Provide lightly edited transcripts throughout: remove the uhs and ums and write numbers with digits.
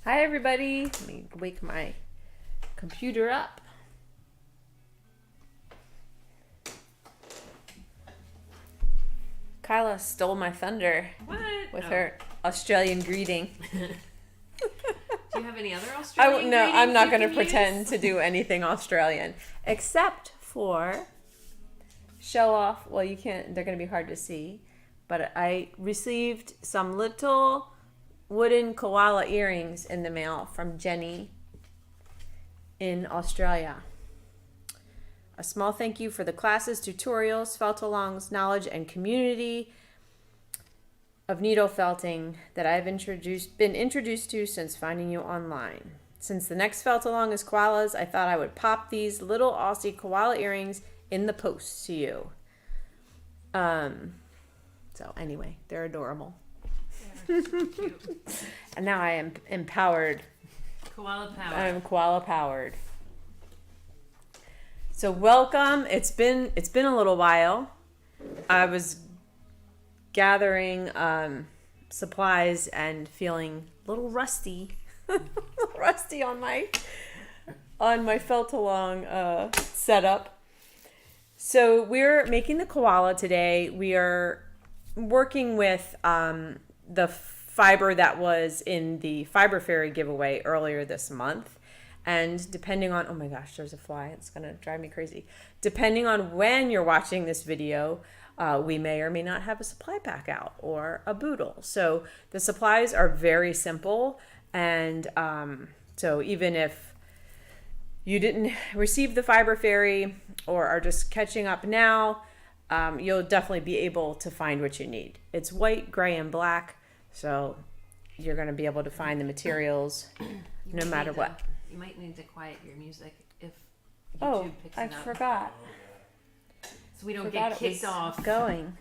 Hi, everybody. Let me wake my computer up. Kyla stole my thunder What? with her Australian greeting. Do you have any other Australian No, I'm greetings not you going to can pretend use? to do anything Australian except for show off. Well, you can't, they're going to be hard to see, but I received some little wooden koala earrings in the mail from Jenny in Australia. A small thank you for the classes, tutorials, felt-alongs, knowledge, and community of needle felting that I've been introduced to since finding you online. Since the next felt-along is koalas, I thought I would pop these little Aussie koala earrings in the post to you. So anyway, they're adorable. They're so cute. And now I am empowered. Koala power. I'm koala powered. So welcome. It's been a little while. I was gathering supplies and feeling a little rusty, rusty on my felt along setup. So we're making the koala today. We are working with the fiber that was in the Fiber Fairy giveaway earlier this month. And depending on, oh my gosh, there's a fly. It's going to drive me crazy. Depending on when you're watching this video, we may or may not have a supply pack out or a boodle. So the supplies are very simple. And so even if you didn't receive the Fiber Fairy or are just catching up now, you'll definitely be able to find what you need. It's white, gray, and black. So you're going to be able to find the materials no matter what. You might need to quiet your music if YouTube picks it up. I forgot. So we don't get kicked off. Going.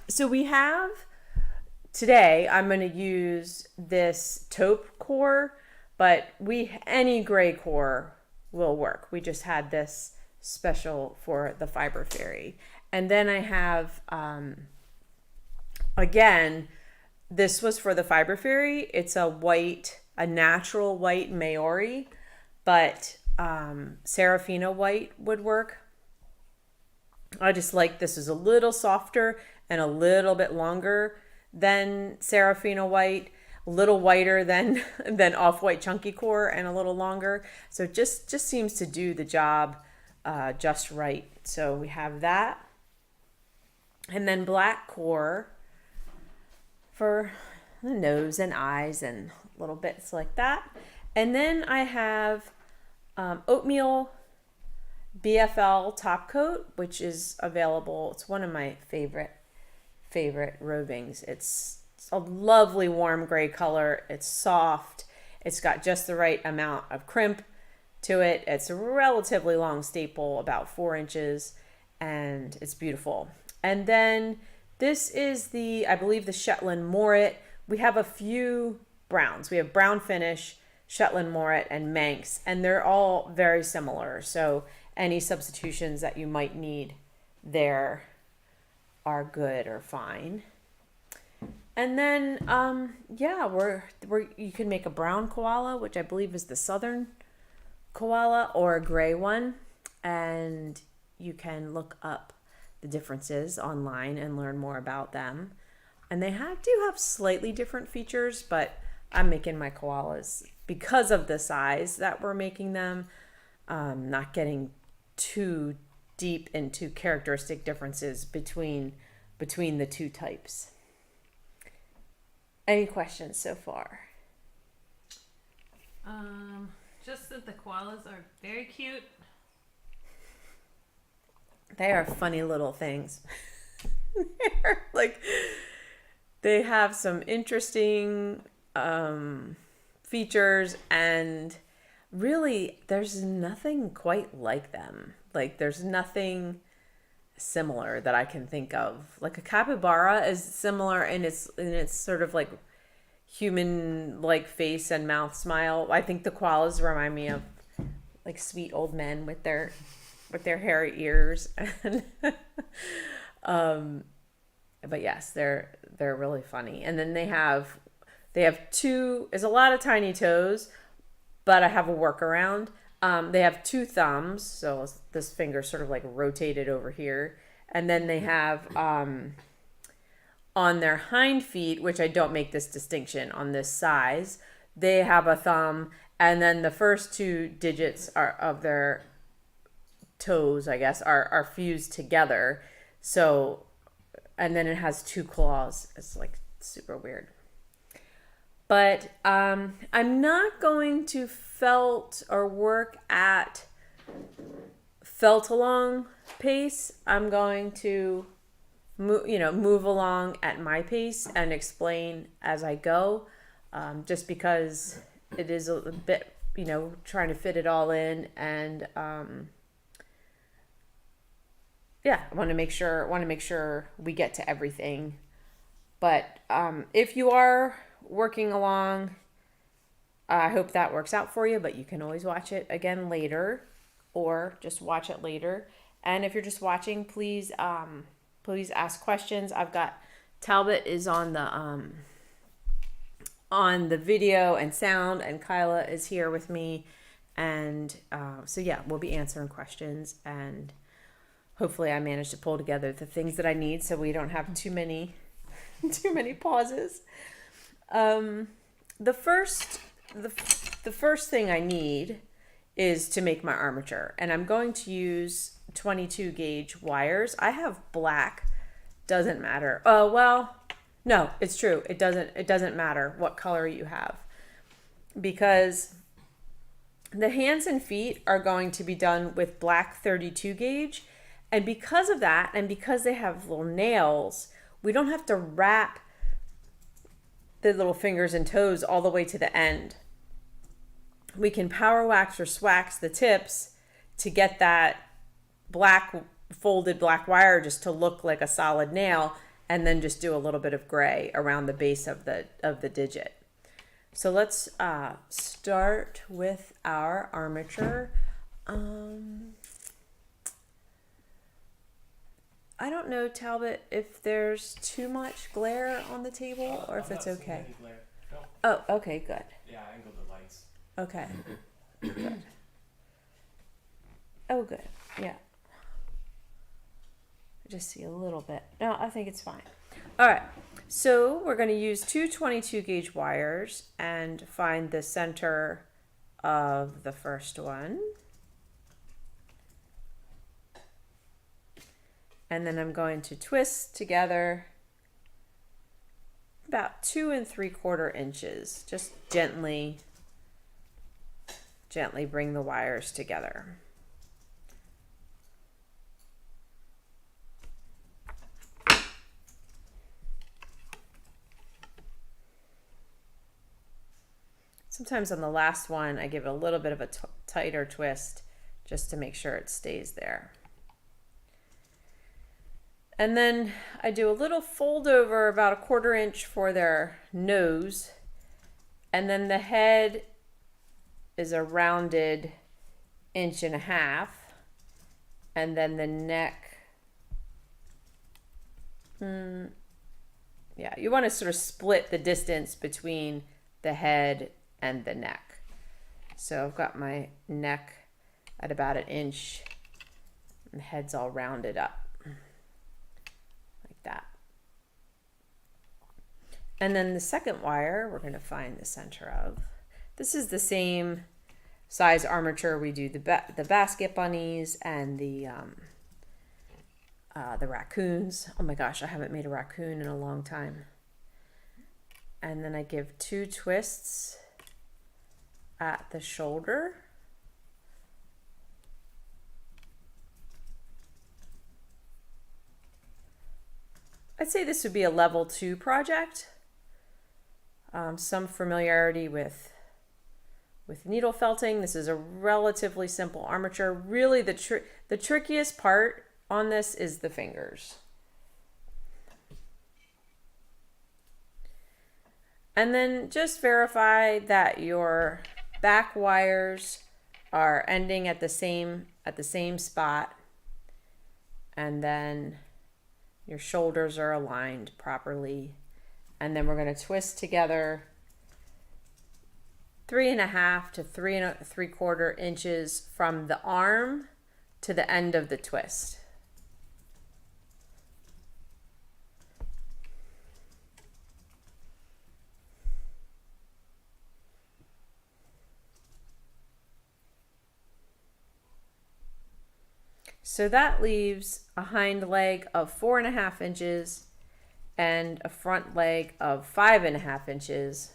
So we have today. I'm going to use this taupe core, but any gray core will work. We just had this special for the Fiber Fairy, and then I have again. This was for the Fiber Fairy. It's a natural white Maori, but Serafina white would work. I just like this is a little softer and a little bit longer than Serafina white, a little whiter than off-white chunky core, and a little longer. So it just seems to do the job just right. So we have that, and then black core for the nose and eyes and little bits like that. And then I have oatmeal BFL top coat, which is available. It's one of my favorite rovings. It's a lovely warm gray color. It's soft. It's got just the right amount of crimp to it. It's a relatively long staple, about 4 inches, and it's beautiful. And then this is I believe the Shetland Morit. We have a few browns. We have brown finish, Shetland Morit, and Manx, and they're all very similar. So any substitutions that you might need there are good or fine. And then, you can make a brown koala, which I believe is the southern koala, or a gray one, and you can look up the differences online and learn more about them. And they do have slightly different features, but I'm making my koalas because of the size that we're making them, not getting too deep into characteristic differences between the two types. Any questions so far? Just that the koalas are very cute. They are funny little things. They have some interesting features, and really there's nothing quite like them. There's nothing similar that I can think of. Like a capybara is similar in its sort of like human like face and mouth smile. I think the koalas remind me of like sweet old men with their hairy ears. But yes, they're really funny. And then they have They have two, it's a lot of tiny toes, but I have a workaround. They have two thumbs, so this finger sort of like rotated over here. And then they have on their hind feet, which I don't make this distinction on this size, they have a thumb, and then the first two digits are of their toes, I guess, are fused together. So, and then it has two claws. It's like super weird. But I'm not going to felt or work at felt along pace. I'm going to move along at my pace and explain as I go, just because it is a bit, trying to fit it all in, and yeah, I want to make sure we get to everything. But if you are working along, I hope that works out for you, but you can always watch it again later, or just watch it later. And if you're just watching, please ask questions. I've got Talbot is on the video and sound, and Kyla is here with me, and so yeah, we'll be answering questions, and hopefully I managed to pull together the things that I need so we don't have too many pauses. The first thing I need is to make my armature, and I'm going to use 22 gauge wires. I have black, doesn't matter. Oh, well, no, it's true. It doesn't matter what color you have, because the hands and feet are going to be done with black 32 gauge. And because of that, and because they have little nails, we don't have to wrap the little fingers and toes all the way to the end. We can power wax or swax the tips to get that folded black wire just to look like a solid nail, and then just do a little bit of gray around the base of the digit. So let's start with our armature. I don't know, Talbot, if there's too much glare on the table or if it's okay. No. Oh, okay, good. Yeah, I angled the lights. Okay. Good. Oh, good. Yeah. I just see a little bit. No, I think it's fine. All right. So we're going to use two 22 gauge wires and find the center of the first one. And then I'm going to twist together about 2 3/4 inches. Just gently bring the wires together. Sometimes on the last one, I give it a little bit of a tighter twist just to make sure it stays there. And then I do a little fold over about 1/4 inch for their nose. And then the head is a rounded 1.5 inches. And then the neck, yeah, you want to sort of split the distance between the head and the neck. So I've got my neck at about 1 inch, and the head's all rounded up. That. And then the second wire we're going to find the center of. This is the same size armature we do the basket bunnies and the raccoons. Oh my gosh, I haven't made a raccoon in a long time. And then I give 2 twists at the shoulder. I'd say this would be a level 2 project. Some familiarity with needle felting. This is a relatively simple armature. Really, the trickiest part on this is the fingers. And then just verify that your back wires are ending at the same spot, and then your shoulders are aligned properly. And then we're going to twist together 3.5 to 3 3/4 inches from the arm to the end of the twist. So that leaves a hind leg of 4.5 inches and a front leg of 5.5 inches.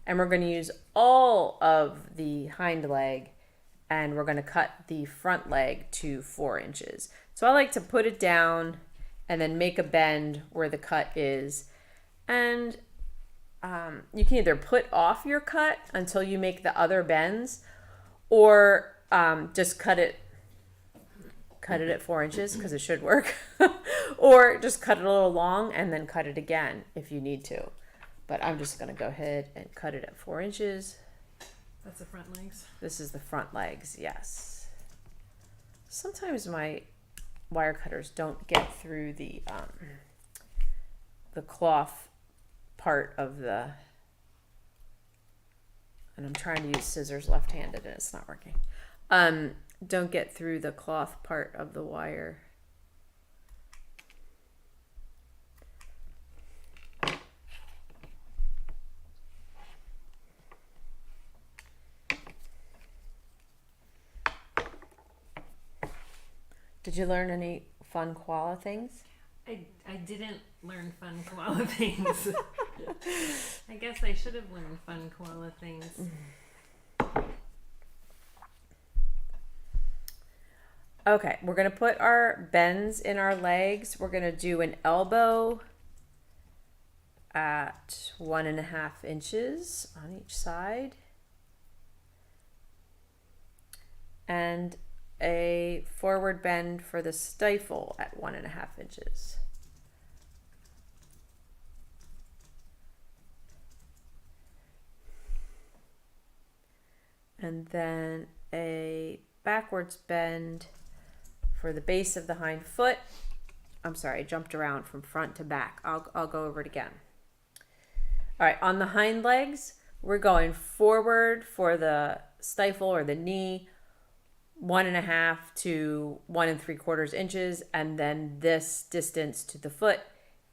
And we're going to use all of the hind leg, and we're going to cut the front leg to 4 inches. So I like to put it down and then make a bend where the cut is. And you can either put off your cut until you make the other bends, or just cut it at 4 inches because it should work. Or just cut it a little long and then cut it again if you need to. But I'm just going to go ahead and cut it at 4 inches. That's the front legs. This is the front legs, yes. Sometimes my wire cutters don't get through the cloth part of the, and I'm trying to use scissors left-handed and it's not working. Don't get through the cloth part of the wire. Did you learn any fun koala things? I didn't learn fun koala things. I guess I should have learned fun koala things. Okay, we're going to put our bends in our legs. We're going to do an elbow at 1.5 inches on each side. And a forward bend for the stifle at 1.5 inches. And then a backwards bend for the base of the hind foot. I'm sorry, I jumped around from front to back. I'll go over it again. All right, on the hind legs, we're going forward for the stifle or the knee, 1.5 to 1 3/4 inches, and then this distance to the foot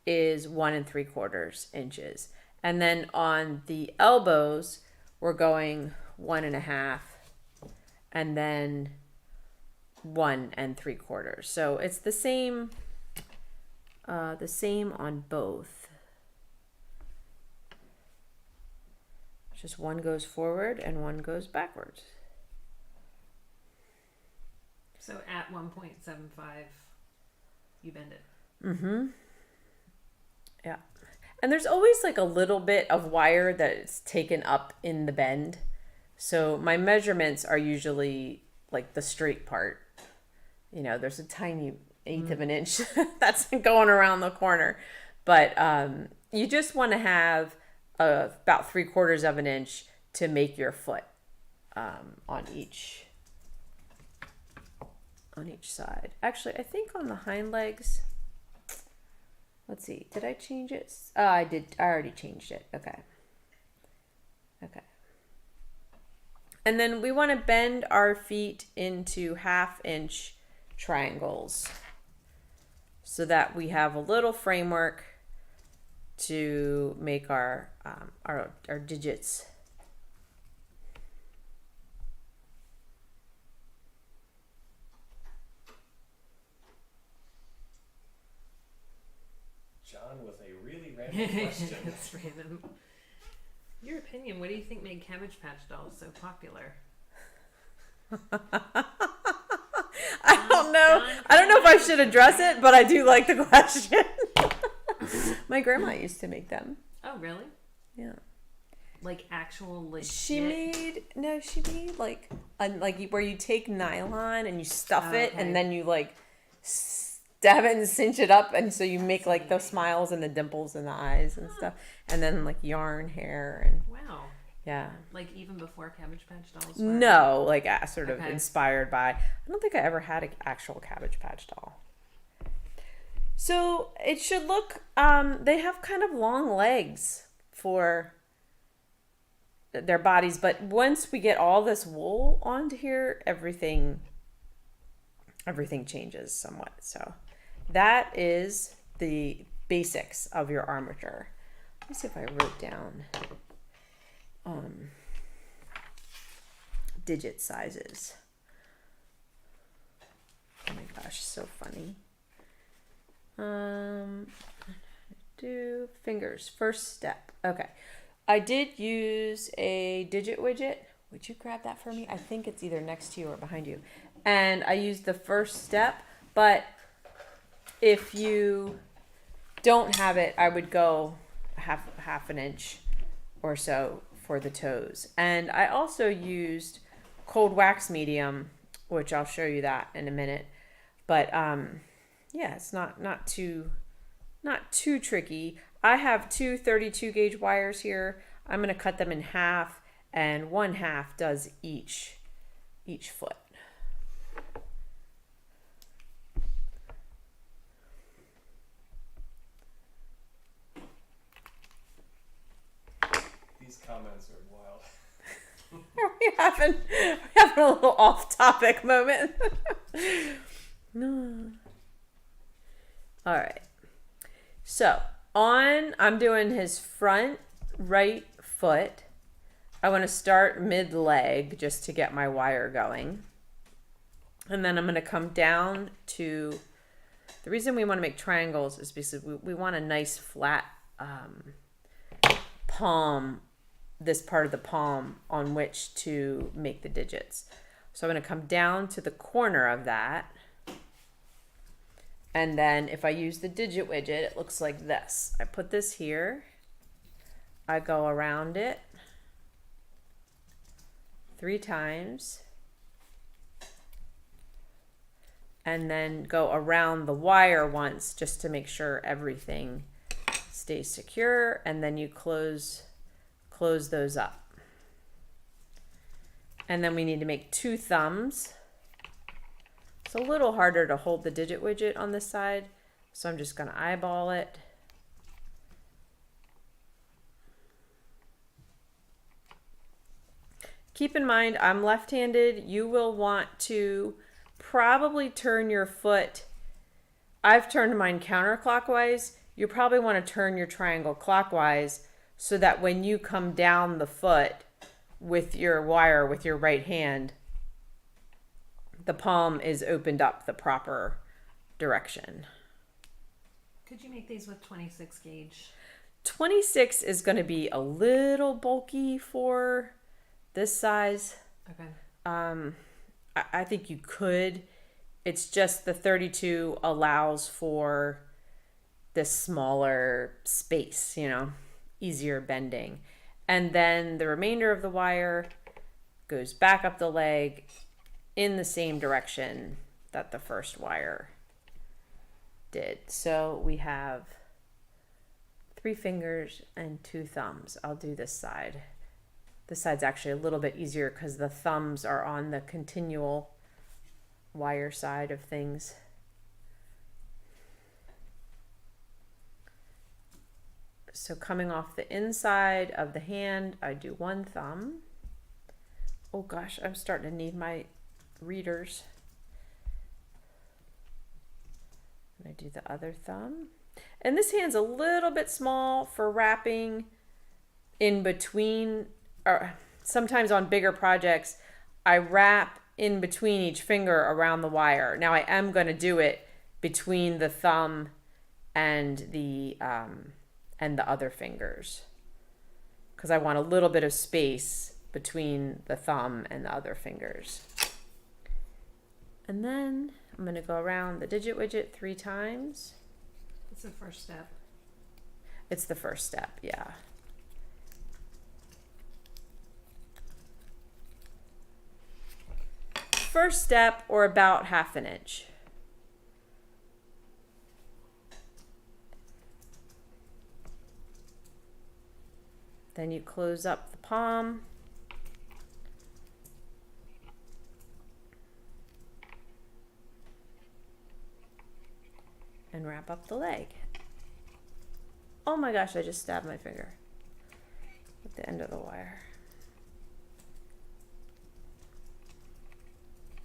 is 1 3/4 inches. And then on the elbows, we're going 1.5 and then 1 3/4. So it's the same on both. Just one goes forward and one goes backwards. So at 1.75, you bend it. Mm-hmm. Yeah. And there's always like a little bit of wire that's taken up in the bend. So my measurements are usually like the straight part. You know, there's a tiny 1/8 of an inch that's going around the corner. But you just want to have about 3/4 of an inch to make your foot on each side. Actually, I think on the hind legs, let's see, did I change it? I did. I already changed it. Okay. And then we want to bend our feet into 1/2 inch triangles so that we have a little framework to make our digits. John with a really random question. It's random. Your opinion, what do you think made Cabbage Patch dolls so popular? I don't know. I don't know if I should address it, but I do like the question. My grandma used to make them. Oh, really? Yeah. Like actual legit? She made like where you take nylon and you stuff it, and then you like stab it and cinch it up, and so you make like the smiles and the dimples in the eyes and stuff, and then like yarn hair and wow. Yeah. Like even before Cabbage Patch dolls? No, like sort of inspired by. I don't think I ever had an actual Cabbage Patch doll. So it should look. They have kind of long legs for their bodies. But once we get all this wool onto here, everything changes somewhat. So that is the basics of your armature. Let me see if I wrote down digit sizes. Oh my gosh, so funny. Do fingers, first step. Okay. I did use a digit widget. Would you grab that for me? I think it's either next to you or behind you. And I used the first step, but if you don't have it, I would go half an inch or so for the toes. And I also used cold wax medium, which I'll show you that in a minute. But yeah, it's not too tricky. I have two 32 gauge wires here. I'm going to cut them in half, and 1/2 does each foot. These comments are wild. We're having a little off-topic moment. No. All right. So I'm doing his front right foot. I want to start mid-leg just to get my wire going. And then I'm going to come down to, the reason we want to make triangles is because we want a nice flat palm, this part of the palm on which to make the digits. So I'm going to come down to the corner of that. And then if I use the digit widget, it looks like this. I put this here. I go around it 3 times. And then go around the wire once just to make sure everything stays secure. And then you close those up. And then we need to make 2 thumbs. It's a little harder to hold the digit widget on this side, so I'm just going to eyeball it. Keep in mind, I'm left-handed. You will want to probably turn your foot. I've turned mine counterclockwise. You probably want to turn your triangle clockwise so that when you come down the foot with your wire with your right hand, the palm is opened up the proper direction. Could you make these with 26 gauge? 26 is going to be a little bulky for this size. Okay. I think you could. It's just the 32 allows for this smaller space, easier bending. And then the remainder of the wire goes back up the leg in the same direction that the first wire did. So we have 3 fingers and 2 thumbs. I'll do this side. This side's actually a little bit easier because the thumbs are on the continual wire side of things. So coming off the inside of the hand, I do 1 thumb. Oh gosh, I'm starting to need my readers. And I do the other thumb. And this hand's a little bit small for wrapping in between, or sometimes on bigger projects, I wrap in between each finger around the wire. Now I am going to do it between the thumb and the other fingers, because I want a little bit of space between the thumb and the other fingers. And then I'm going to go around the digit widget 3 times. It's the first step. It's the first step, yeah. First step, or about 1/2 inch. Then you close up the palm. And wrap up the leg. Oh my gosh, I just stabbed my finger at the end of the wire.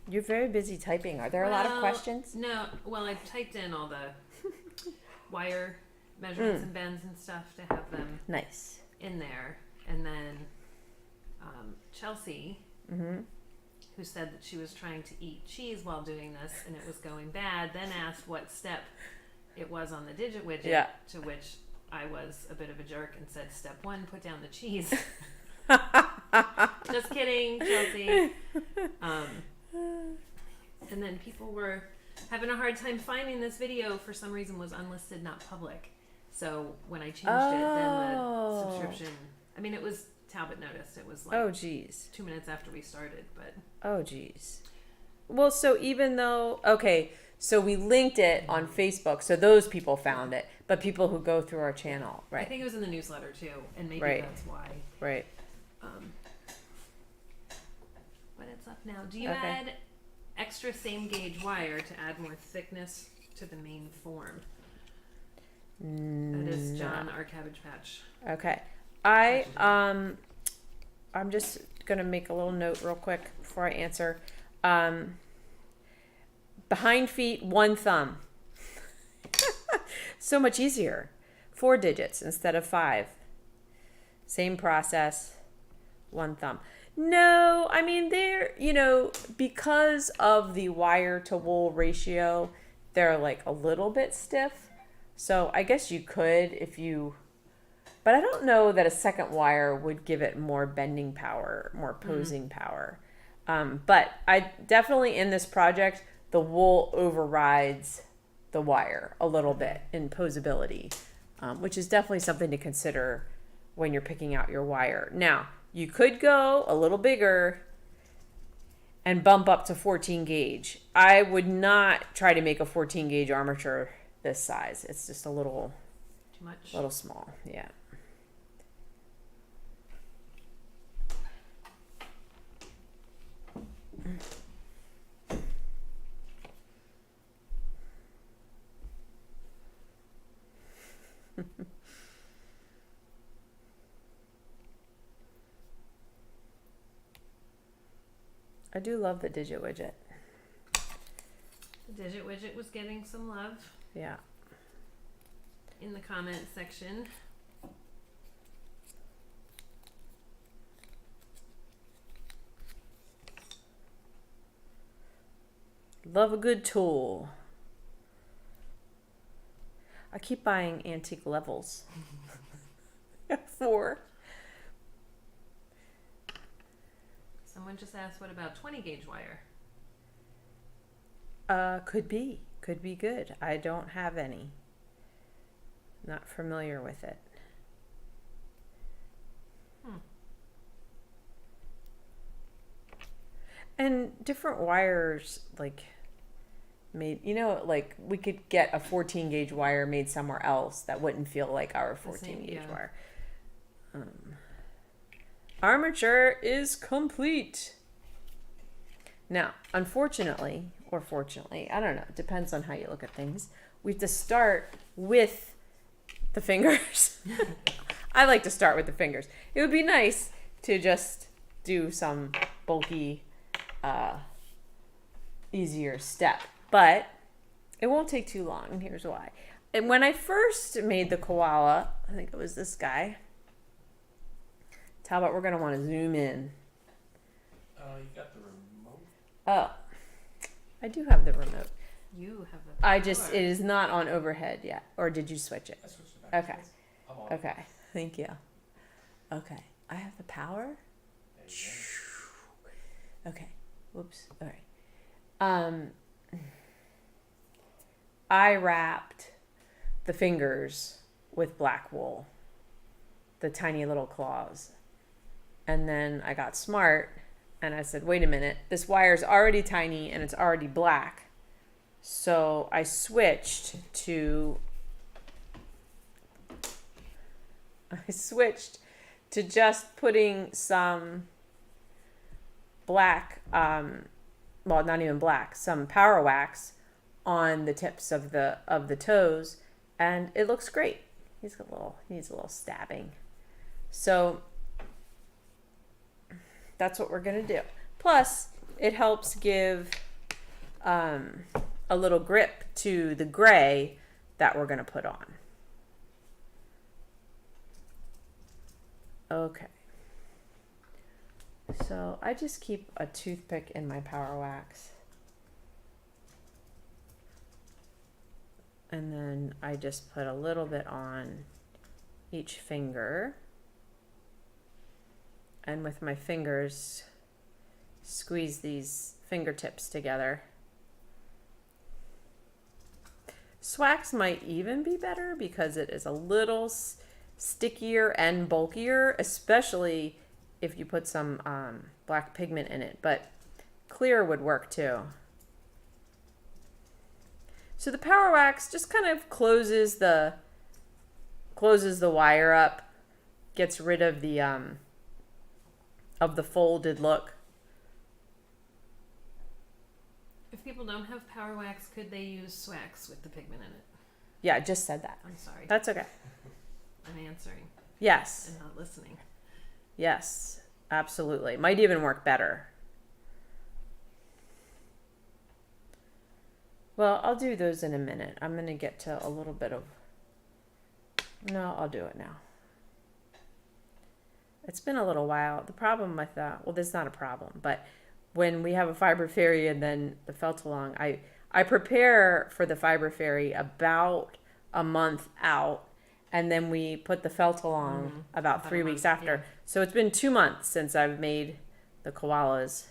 You're very busy typing. Are there a lot of Well, questions? No. Well, I typed in all the wire measurements and bends and stuff to have them Nice. in there. And then Chelsea, who said that she was trying to eat cheese while doing this and it was going bad, then asked what step it was on the digit widget, Yeah. to which I was a bit of a jerk and said, step 1, put down the cheese. Just kidding, Chelsea. And then people were having a hard time finding this video. For some reason was unlisted, not public. So when I changed it, then the subscription, I mean, it was Talbot noticed. It was like Oh, geez. 2 minutes after we started, but Oh, geez. Well, so even though, okay, so we linked it on Facebook, so those people found it, but people who go through our channel, I right? think it was in the newsletter too, and maybe Right. that's why. Right. But it's up now. Do you Okay. add extra same gauge wire to add more thickness to the main form? That is John, our Cabbage Patch. Okay. I'm just gonna make a little note real quick before I answer. Behind feet, 1 thumb. So much easier. 4 digits instead of 5. Same process, 1 thumb. No, I mean, they're, because of the wire to wool ratio, they're like a little bit stiff. So I guess you could but I don't know that a second wire would give it more bending power, more posing power. But I definitely, in this project, the wool overrides the wire a little bit in posability, which is definitely something to consider when you're picking out your wire. Now, you could go a little bigger and bump up to 14 gauge. I would not try to make a 14 gauge armature this size. It's just a little Too much. small. Yeah. I do love the digit widget. The digit widget was getting some love Yeah. in the comment section. Love a good tool. I keep buying antique levels. 4. Someone just asked, what about 20 gauge wire? Could be good. I don't have any. Not familiar with it. And different wires, like, made, like we could get a 14 gauge wire made somewhere else that wouldn't feel like our 14 gauge yeah. wire. Armature is complete. Now, unfortunately, or fortunately, I don't know, it depends on how you look at things, we have to start with the fingers. I like to start with the fingers. It would be nice to just do some bulky, easier step, but it won't take too long, and here's why. And when I first made the koala, I think it was this guy. Talbot, we're going to want to zoom in. You got the remote? Oh, I do have the remote. You have the I just, power. it is not on overhead yet. Or did you switch it? I switched it back. Okay. I'm on. Okay. Thank you. Okay. I have the power. There you Okay. Whoops. All right. I wrapped the fingers with black wool, the tiny little claws. And then I got smart and I said, wait a minute, this wire's already tiny and it's already black. So I switched to just putting some black, well, not even black, some power wax on the tips of the toes, and it looks great. He needs a little stabbing. So that's what we're gonna do. Plus, it helps give a little grip to the gray that we're going to put on. Okay. So I just keep a toothpick in my power wax. And then I just put a little bit on each finger. And with my fingers, squeeze these fingertips together. Swax might even be better because it is a little stickier and bulkier, especially if you put some black pigment in it, but clear would work too. So the power wax just kind of closes the wire up, gets rid of the folded look. If people don't have power wax, could they use Swax with the pigment in it? Yeah, I just said that. I'm sorry. That's okay. I'm answering Yes. and not listening. Yes, absolutely. Might even work better. Well, I'll do those in a minute. I'm going to get to a little bit of... No, I'll do it now. It's been a little while. The problem with that... Well, there's not a problem, but when we have a fiber fairy and then the felt along, I prepare for the fiber fairy about a month out, and then we put the felt along about 3 weeks after. Yeah. So it's been 2 months since I've made the koalas.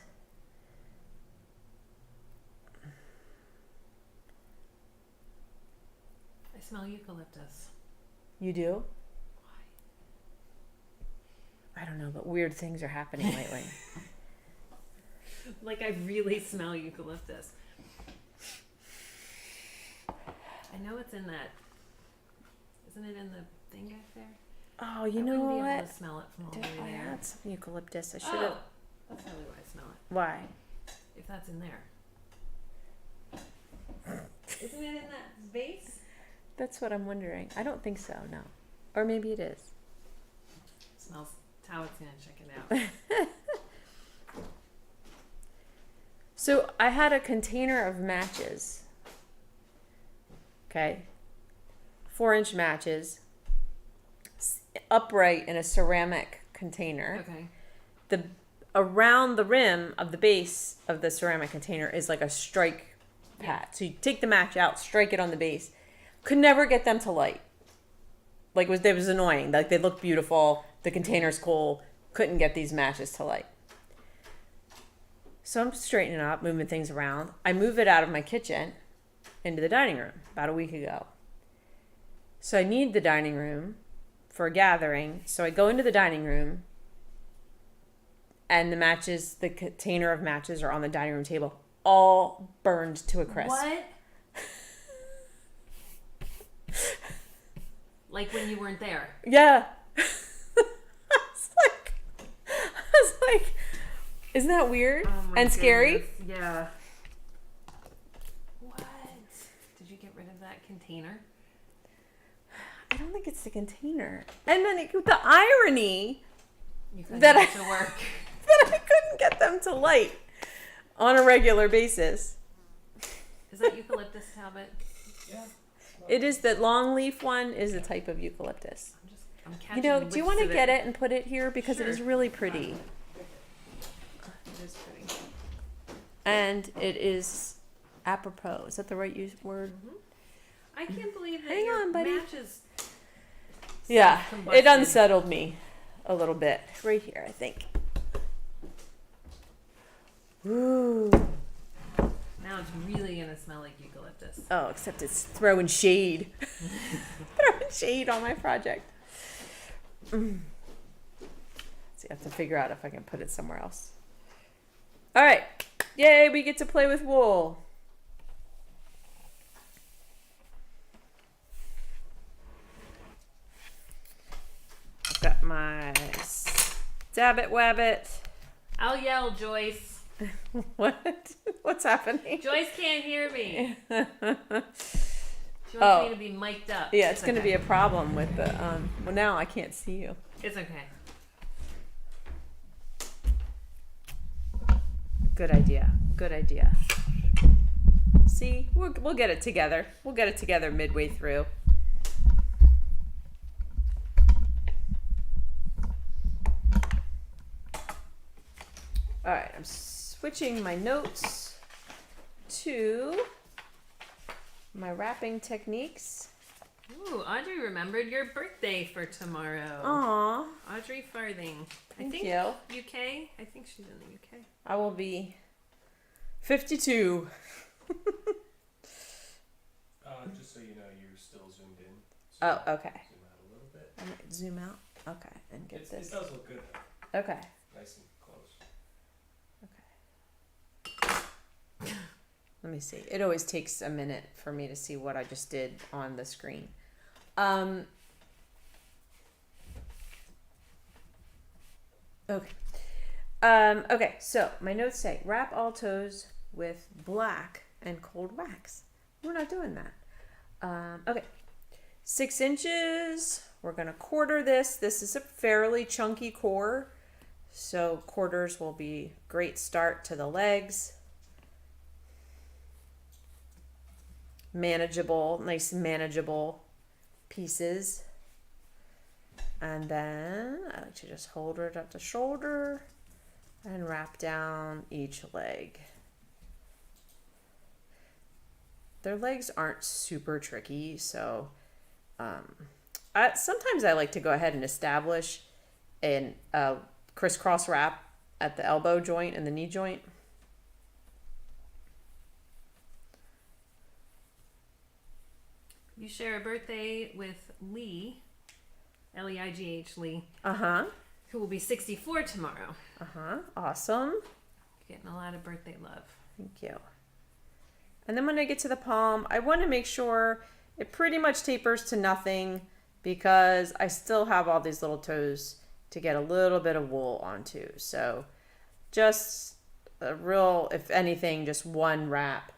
I smell eucalyptus. You do? I don't know, but weird things are happening lately. Like, I really smell eucalyptus. I know it's in that. Isn't it in the thing back there? Oh, you I know wouldn't be able what? to smell it from all the Did way I there. had some eucalyptus. I should have. Oh, that's probably why I smell it. Why? If that's in there. Isn't it in that vase? That's what I'm wondering. I don't think so, no. Or maybe it is. Smells. Talbot's gonna check it out. So I had a container of matches. Okay. 4-inch matches. Upright in a ceramic container. Okay. Around the rim of the base of the ceramic container is like a strike pad. So you take the match out, strike it on the base. Could never get them to light. Like it was annoying. Like they look beautiful. The container's cool. Couldn't get these matches to light. So I'm straightening up, moving things around. I move it out of my kitchen into the dining room about a week ago. So I need the dining room for a gathering. So I go into the dining room and the container of matches are on the dining room table, all burned to a crisp. What? Like when you weren't there. Yeah. I was like, isn't that weird and scary? Yeah. What? Did you get rid of that container? I don't think it's the container. And then the irony You couldn't that get it to work. that I couldn't get them to light on a regular basis. Is that eucalyptus, Talbot? Yeah. It is the long leaf one is a type of eucalyptus. I'm catching You know, the do you whiffs want to of get it and put it here because it Sure. is really pretty. It is pretty. And it is apropos. Is that the right word? I can't believe that Hang your on, buddy. matches. Yeah, it self-combusted. unsettled me a little bit. Right here, I think. Ooh. Now it's really gonna smell like eucalyptus. Oh, except it's throwing shade. Throwing shade on my project. See, I have to figure out if I can put it somewhere else. All right. Yay, we get to play with wool. I've got my Dabbit Wabbit. I'll yell, Joyce. What? What's happening? Joyce can't hear me. She wants Oh. me to be mic'd up. Yeah, it's going to okay. be a problem with the, well, now I can't see you. It's okay. Good idea. Good idea. See, we'll get it together. We'll get it together midway through. All right, I'm switching my notes to my wrapping techniques. Ooh, Audrey remembered your birthday for tomorrow. Aw, Audrey Farthing. thank I think you. UK. I think she's in the UK. I will be 52. Just so you know, you're still zoomed in. So Oh, okay. zoom out a little bit. I might zoom out. Okay, and get It this. does look good though. Okay. Nice and close. Let me see. It always takes a minute for me to see what I just did on the screen. Okay. Okay, so my notes say wrap all toes with black and cold wax. We're not doing that. Okay. 6 inches. We're going to quarter this. This is a fairly chunky core, so quarters will be a great start to the legs. Manageable, nice manageable pieces. And then I like to just hold it at the shoulder and wrap down each leg. Their legs aren't super tricky, so sometimes I like to go ahead and establish a crisscross wrap at the elbow joint and the knee joint. You share a birthday with Lee, Leigh, Lee, Uh-huh. who will be 64 tomorrow. Uh-huh. Awesome. Getting a lot of birthday love. Thank you. And then when I get to the palm, I want to make sure it pretty much tapers to nothing because I still have all these little toes to get a little bit of wool onto. So just a real, if anything, just one wrap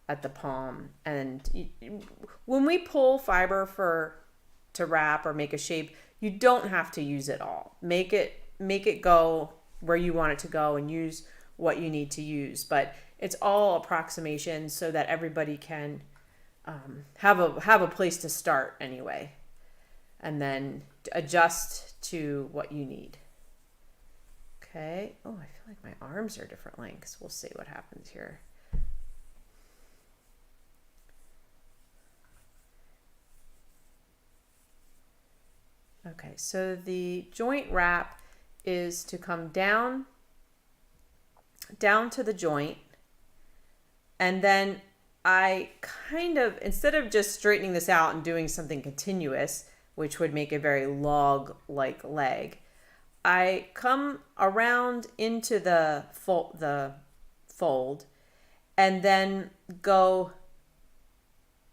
at the palm. And when we pull fiber to wrap or make a shape, you don't have to use it all. Make it go where you want it to go and use what you need to use. But it's all approximation so that everybody can have a place to start anyway, and then adjust to what you need. Okay. Oh, I feel like my arms are different lengths. We'll see what happens here. Okay, so the joint wrap is to come down to the joint, and then I kind of, instead of just straightening this out and doing something continuous, which would make a very log-like leg, I come around into the fold and then go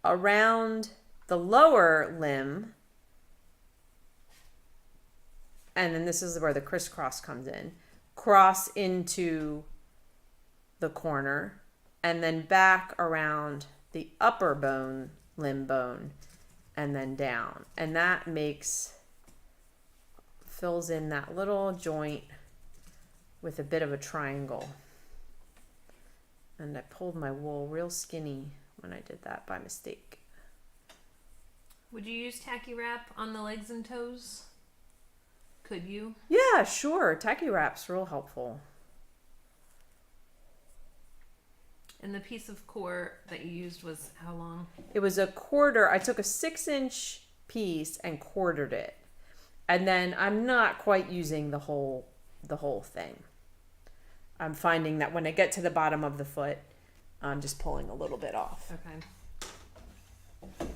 around the lower limb. And then this is where the crisscross comes in. Cross into the corner and then back around the upper limb bone, and then down. And that fills in that little joint with a bit of a triangle. And I pulled my wool real skinny when I did that by mistake. Would you use tacky wrap on the legs and toes? Could you? Yeah, sure. Tacky wrap's real helpful. And the piece of core that you used was how long? It was a quarter. I took a 6-inch piece and quartered it. And then I'm not quite using the whole thing. I'm finding that when I get to the bottom of the foot, I'm just pulling a little bit off. Okay.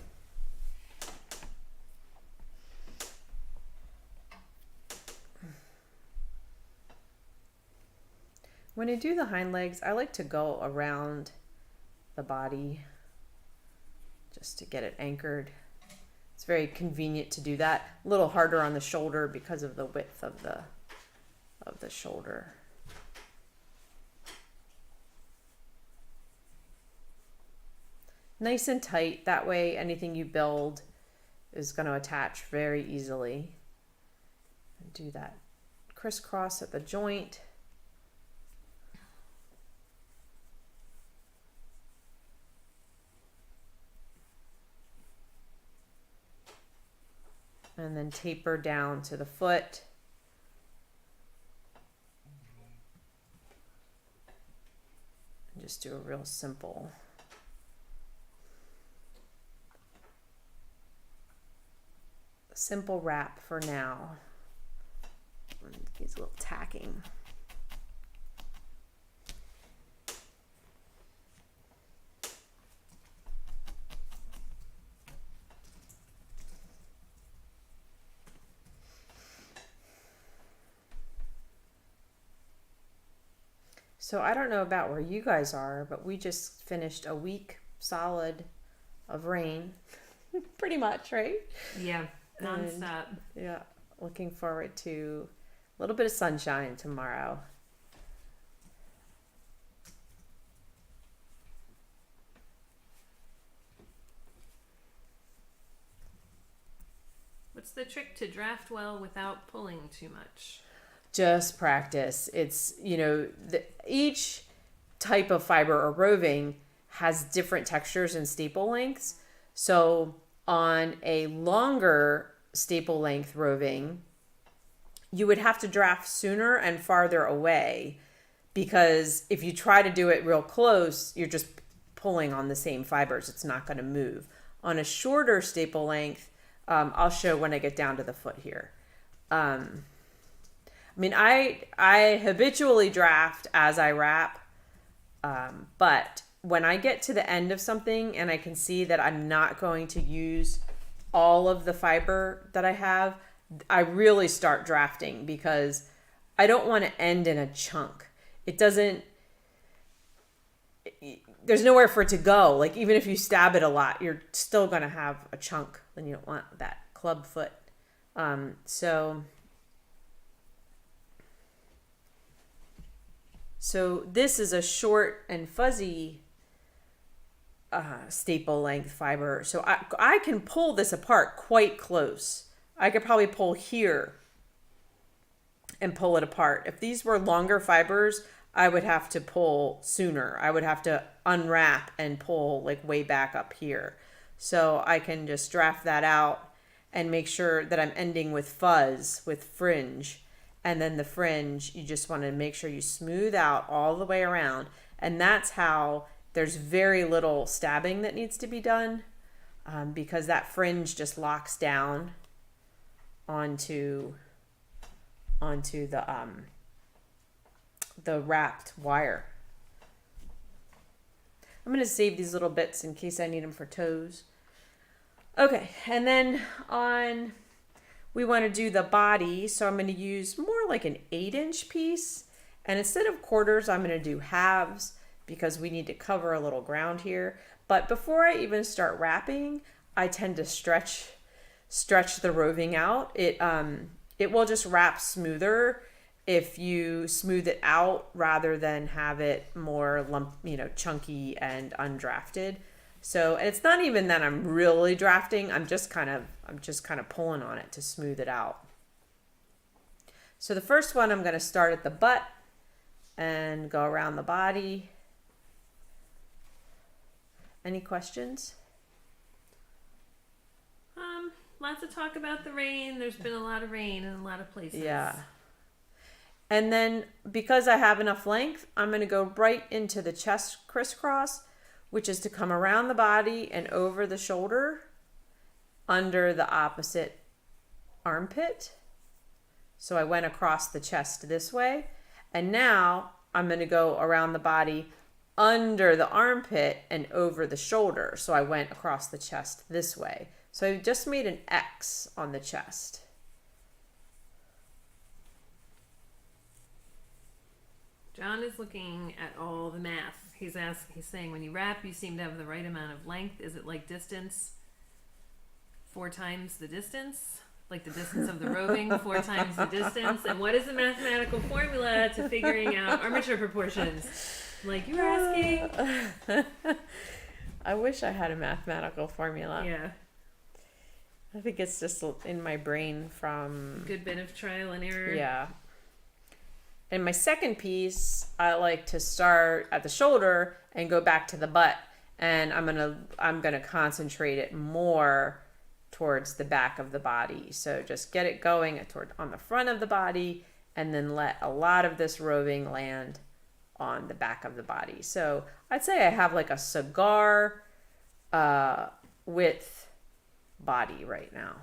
When I do the hind legs, I like to go around the body just to get it anchored. It's very convenient to do that. A little harder on the shoulder because of the width of the shoulder. Nice and tight. That way anything you build is going to attach very easily. And do that crisscross at the joint. then taper down to the foot. And just do a real simple. Simple wrap for now. Needs a little tacking. So I don't know about where you guys are, but we just finished a week solid of rain. Pretty much, right? Yeah, nonstop. Yeah, looking forward to a little bit of sunshine tomorrow. What's the trick to draft well without pulling too much? Just practice. It's, each type of fiber or roving has different textures and staple lengths. So on a longer staple length roving, you would have to draft sooner and farther away, because if you try to do it real close, you're just pulling on the same fibers. It's not going to move. On a shorter staple length, I'll show when I get down to the foot here. I habitually draft as I wrap, but when I get to the end of something and I can see that I'm not going to use all of the fiber that I have, I really start drafting, because I don't want to end in a chunk. There's nowhere for it to go. Like, even if you stab it a lot, you're still going to have a chunk. Then you don't want that club foot. So this is a short and fuzzy staple length fiber. So I can pull this apart quite close. I could probably pull here and pull it apart. If these were longer fibers, I would have to pull sooner. I would have to unwrap and pull like way back up here. So I can just draft that out and make sure that I'm ending with fuzz, with fringe. And then the fringe, you just want to make sure you smooth out all the way around. And that's how there's very little stabbing that needs to be done, because that fringe just locks down onto the wrapped wire. I'm going to save these little bits in case I need them for toes. Okay, and then we want to do the body, so I'm going to use more like an 8-inch piece, and instead of quarters, I'm going to do halves, because we need to cover a little ground here. But before I even start wrapping, I tend to stretch the roving out. It will just wrap smoother if you smooth it out rather than have it more chunky and undrafted. So, and it's not even that I'm really drafting. I'm just kind of pulling on it to smooth it out. So the first one, I'm going to start at the butt and go around the body. Any questions? Lots of talk about the rain. There's been a lot of rain in a lot of places. Yeah. And then because I have enough length, I'm going to go right into the chest crisscross, which is to come around the body and over the shoulder under the opposite armpit. So I went across the chest this way. And now I'm going to go around the body under the armpit and over the shoulder. So I went across the chest this way. So I just made an X on the chest. John is looking at all the math. He's saying, when you wrap, you seem to have the right amount of length. Is it like distance 4 times the distance? Like the distance of the roving 4 times the distance? And what is the mathematical formula to figuring out armature proportions? Like you were asking. I wish I had a mathematical formula. Yeah. I think it's just in my brain from... Good bit of trial and error. Yeah. And my second piece, I like to start at the shoulder and go back to the butt. And I'm gonna concentrate it more towards the back of the body. So just get it going on the front of the body, and then let a lot of this roving land on the back of the body. So I'd say I have like a cigar width body right now.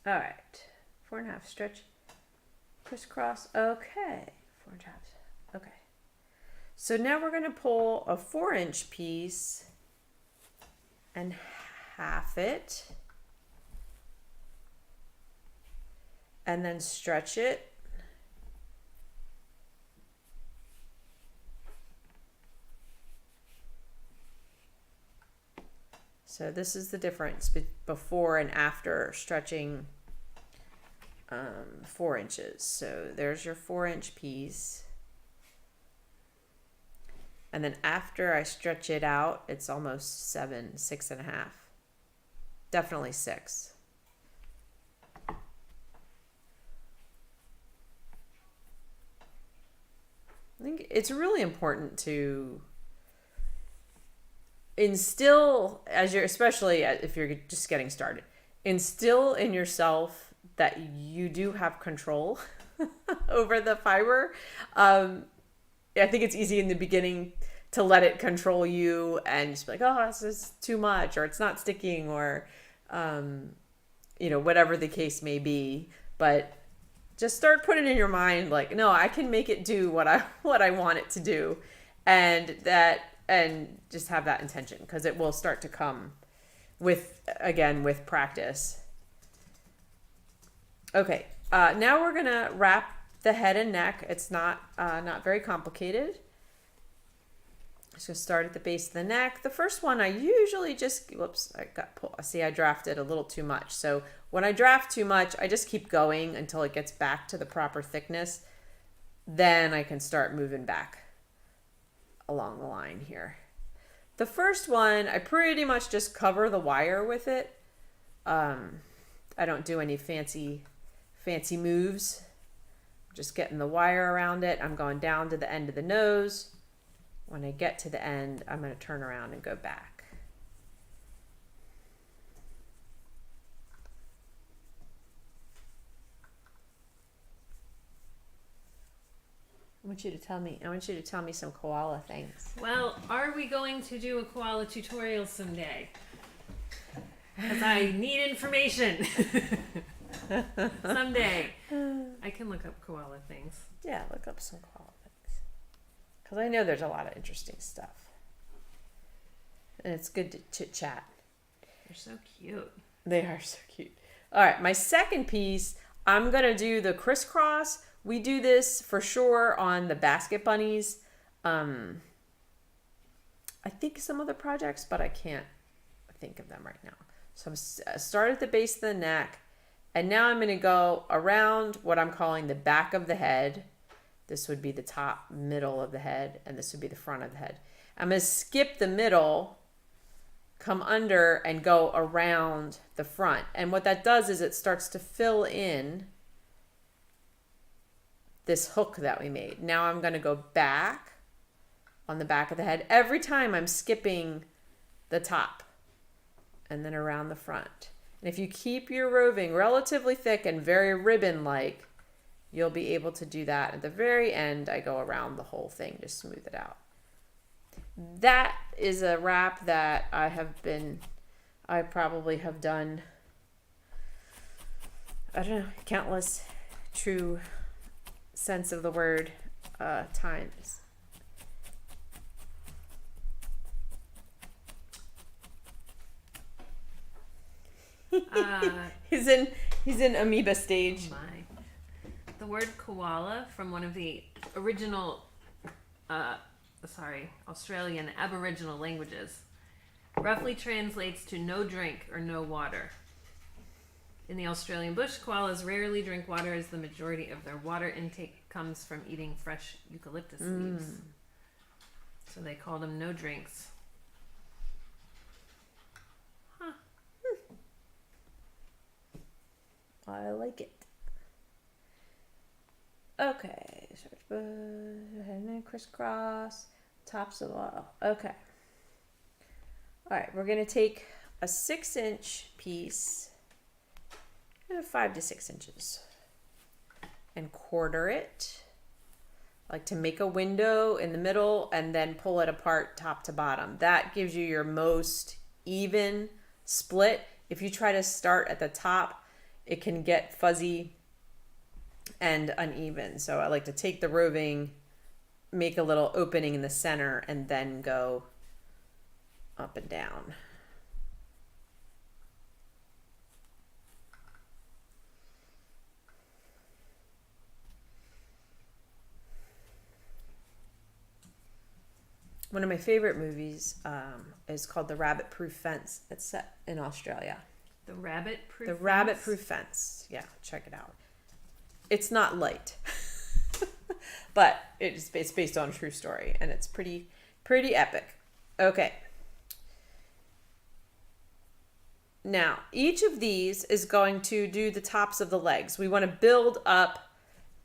All right, 4.5 stretch, crisscross. Okay, 4.5. Okay. So now we're going to pull a 4-inch piece and half it, and then stretch it. So this is the difference before and after stretching 4 inches. So there's your 4-inch piece. And then after I stretch it out, it's almost 7, 6.5. Definitely 6. I think it's really important to instill, especially if you're just getting started, instill in yourself that you do have control over the fiber. I think it's easy in the beginning to let it control you and just be like, oh, this is too much, or it's not sticking, or, whatever the case may be. But just start putting in your mind, like, no, I can make it do what I want it to do. And just have that intention, because it will start to come with practice. Okay. Now we're going to wrap the head and neck. It's not very complicated. So start at the base of the neck. The first one I usually just, I drafted a little too much. So when I draft too much, I just keep going until it gets back to the proper thickness. Then I can start moving back along the line here. The first one, I pretty much just cover the wire with it. I don't do any fancy moves. Just getting the wire around it. I'm going down to the end of the nose. When I get to the end, I'm going to turn around and go back. I want you to tell me some koala things. Well, are we going to do a koala tutorial someday? Because I need information. Someday. I can look up koala things. Yeah, look up some koala things. Because I know there's a lot of interesting stuff. And it's good to chit chat. They're so cute. They are so cute. All right, my second piece, I'm going to do the crisscross. We do this for sure on the basket bunnies. I think some other projects, but I can't think of them right now. So I'm start at the base of the neck, and now I'm going to go around what I'm calling the back of the head. This would be the top middle of the head, and this would be the front of the head. I'm going to skip the middle, come under, and go around the front. And what that does is it starts to fill in this hook that we made. Now I'm going to go back on the back of the head. Every time I'm skipping the top and then around the front. And if you keep your roving relatively thick and very ribbon-like, you'll be able to do that. At the very end, I go around the whole thing to smooth it out. That is a wrap that I probably have done, I don't know, countless true sense of the word times. He's in amoeba stage. Oh my. The word koala from one of the original Australian Aboriginal languages roughly translates to no drink or no water. In the Australian bush, koalas rarely drink water, as the majority of their water intake comes from eating fresh eucalyptus leaves. So they call them no drinks. Huh. I like it. Okay, and then crisscross, tops of all. Okay. All right, we're gonna take a 6-inch piece, 5 to 6 inches, and quarter it. Like to make a window in the middle and then pull it apart top to bottom. That gives you your most even split. If you try to start at the top, it can get fuzzy and uneven. So I like to take the roving, make a little opening in the center, and then go up and down. One of my favorite movies is called The Rabbit Proof Fence. It's set in Australia. The Rabbit Proof The Fence? Rabbit Proof Fence. Yeah, check it out. It's not light, but it's based on a true story, and it's pretty epic. Okay. Now, each of these is going to do the tops of the legs. We want to build up.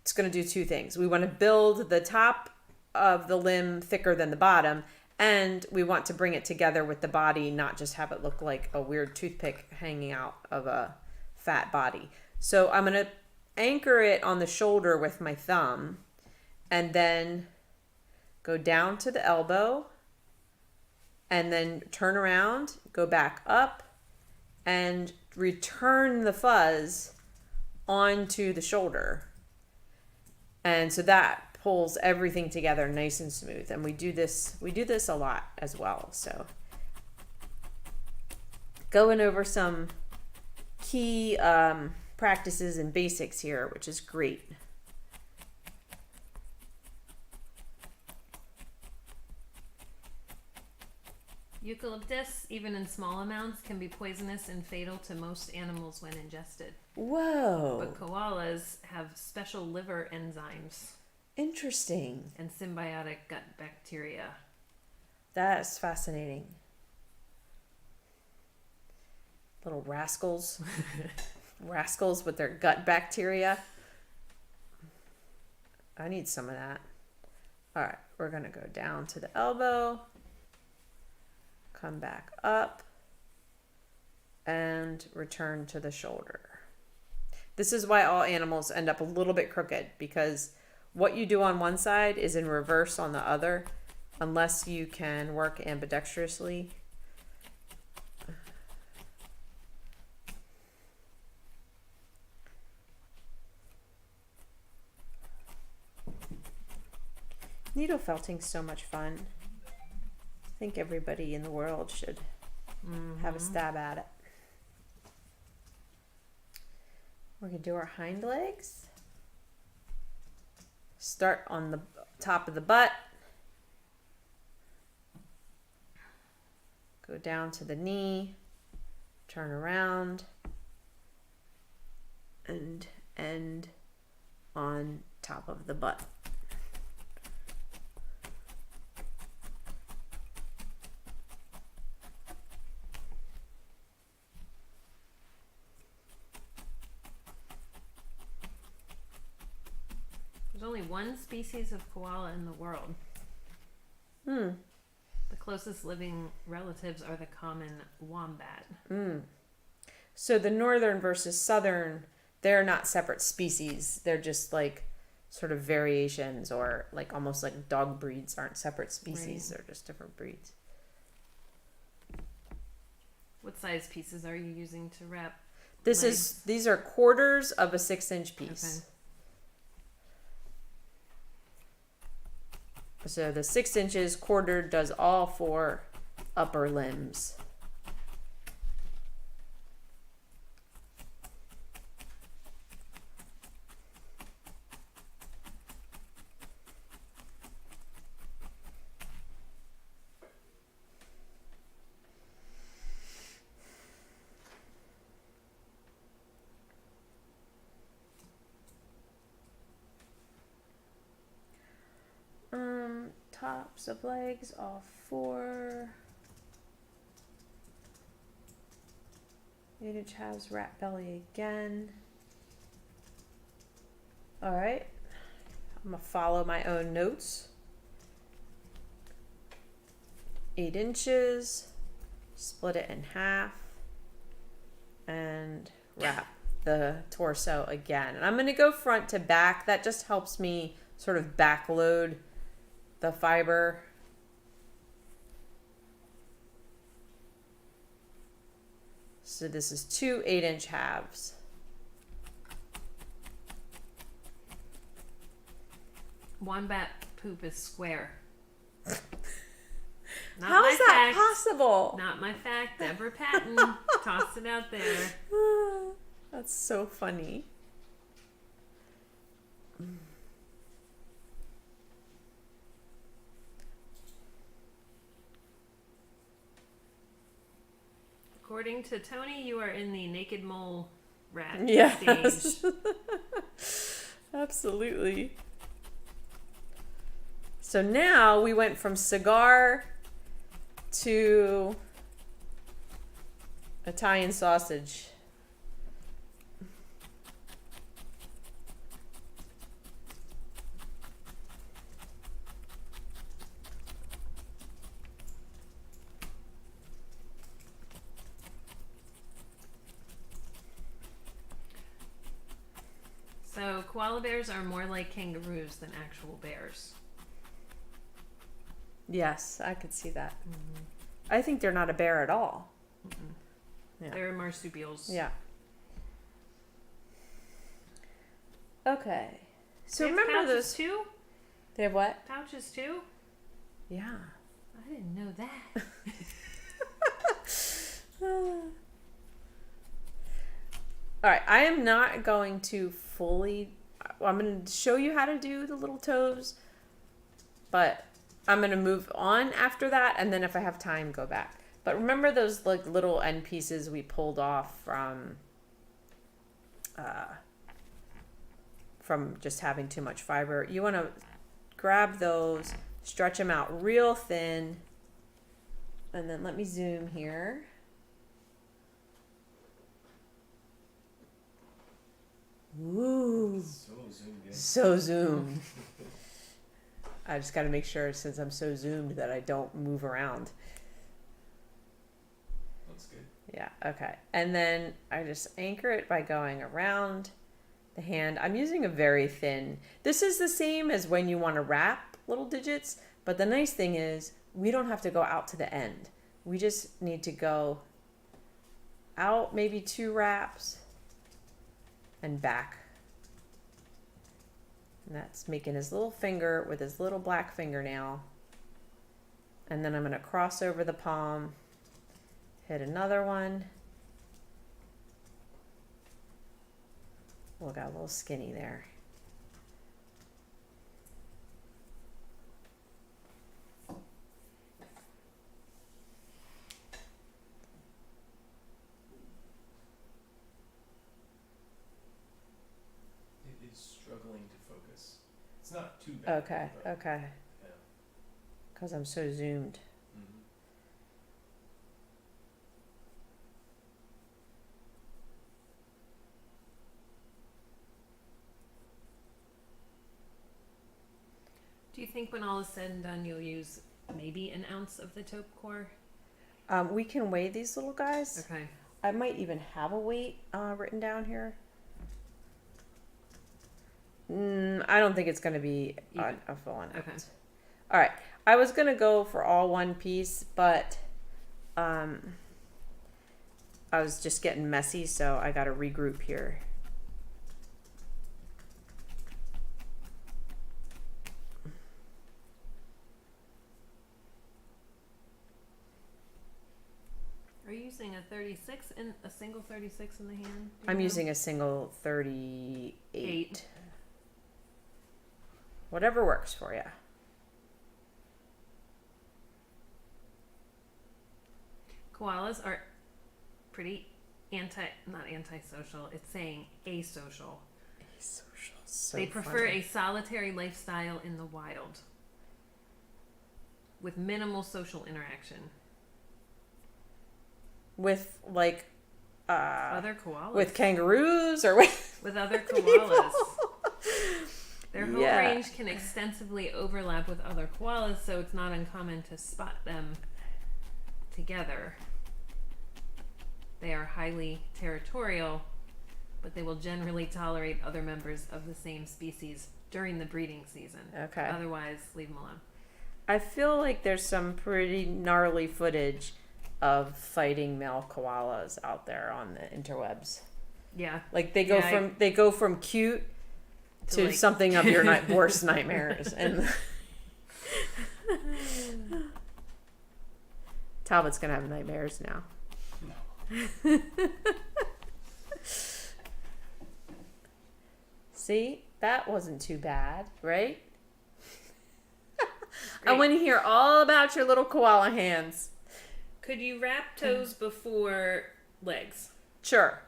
It's going to do two things. We want to build the top of the limb thicker than the bottom, and we want to bring it together with the body, not just have it look like a weird toothpick hanging out of a fat body. So I'm going to anchor it on the shoulder with my thumb, and then go down to the elbow, and then turn around, go back up, and return the fuzz onto the shoulder. And so that pulls everything together nice and smooth. And we do this a lot as well. So going over some key practices and basics here, which is great. Eucalyptus, even in small amounts, can be poisonous and fatal to most animals when ingested. Whoa. But koalas have special liver enzymes Interesting. and symbiotic gut bacteria. That's fascinating. Little rascals. Rascals with their gut bacteria. I need some of that. All right, we're going to go down to the elbow. Come back up. And return to the shoulder. This is why all animals end up a little bit crooked, because what you do on one side is in reverse on the other, unless you can work ambidextrously. Needle felting's so much fun. I think everybody in the world should have a stab at it. We're going to do our hind legs. Start on the top of the butt. Go down to the knee. Turn around. And end on top of the butt. There's only one species of koala in the world. Hmm. The closest living relatives are the common wombat. So the northern versus southern, they're not separate species. They're just like sort of variations, or like almost like dog breeds aren't separate species. Right. They're just different breeds. What size pieces are you using to wrap? These are quarters of a 6-inch piece. Okay. So the 6 inches quartered does all 4 upper limbs. Tops of legs, all 4. 8-inch halves, rat belly again. All right, I'm gonna follow my own notes. 8 inches, split it in half, and wrap the torso again. And I'm gonna go front to back. That just helps me sort of backload the fiber. So this is 2 8-inch halves. Wombat poop is square. Not How my is that fact. possible? Not my fact. Deborah Patton tossed it out there. That's so funny. According to Tony, you are in the naked mole rat Yes. stage. Absolutely. So now we went from cigar to Italian sausage. So koala bears are more like kangaroos than actual bears. Yes, I could see that. I think they're not a bear at all. Yeah. They're marsupials. Yeah. Okay. So They have remember pouches those? too? They have what? Pouches too? Yeah. I didn't know that. All right, I am not going to fully. I'm going to show you how to do the little toes, but I'm going to move on after that, and then if I have time, go back. But remember those like little end pieces we pulled off from just having too much fiber? You want to grab those, stretch them out real thin, and then let me zoom here. Ooh, So zoomed in. so zoomed. I just got to make sure, since I'm so zoomed, that I don't move around. Looks good. Yeah, okay. And then I just anchor it by going around the hand. I'm using a very thin. This is the same as when you want to wrap little digits, but the nice thing is we don't have to go out to the end. We just need to go out maybe 2 wraps and back. And that's making his little finger with his little black fingernail. And then I'm going to cross over the palm, hit another one. Oh, got a little skinny there. It is struggling to focus. It's not too bad. Okay, but, okay. Yeah. Because I'm so zoomed. Mhm. Do you think when all is said and done, you'll use maybe an ounce of the taupe core? We can weigh these little guys. Okay. I might even have a weight written down here. I don't think it's going to be a full on Okay. ounce. All right. I was going to go for all one piece, but I was just getting messy, so I got to regroup here. Are you using a 36 in a single 36 in the hand? Do you I'm know? using a single 38. 8. Whatever works for you. Koalas are pretty not antisocial. It's saying asocial. So They prefer funny. a solitary lifestyle in the wild with minimal social interaction. With like Other koalas. with kangaroos or with With other koalas. Their whole range can extensively overlap with other koalas, so it's not uncommon to spot them together. They are highly territorial, but they will generally tolerate other members of the same species during the breeding season. Okay. Otherwise, leave them alone. I feel like there's some pretty gnarly footage of fighting male koalas out there on the interwebs. Yeah. Like they go from cute to like... something of your worst nightmares. And Talbot's gonna have nightmares now. No. See, that wasn't too bad, right? I want to hear all about your little koala hands. Could you wrap toes before legs? Sure.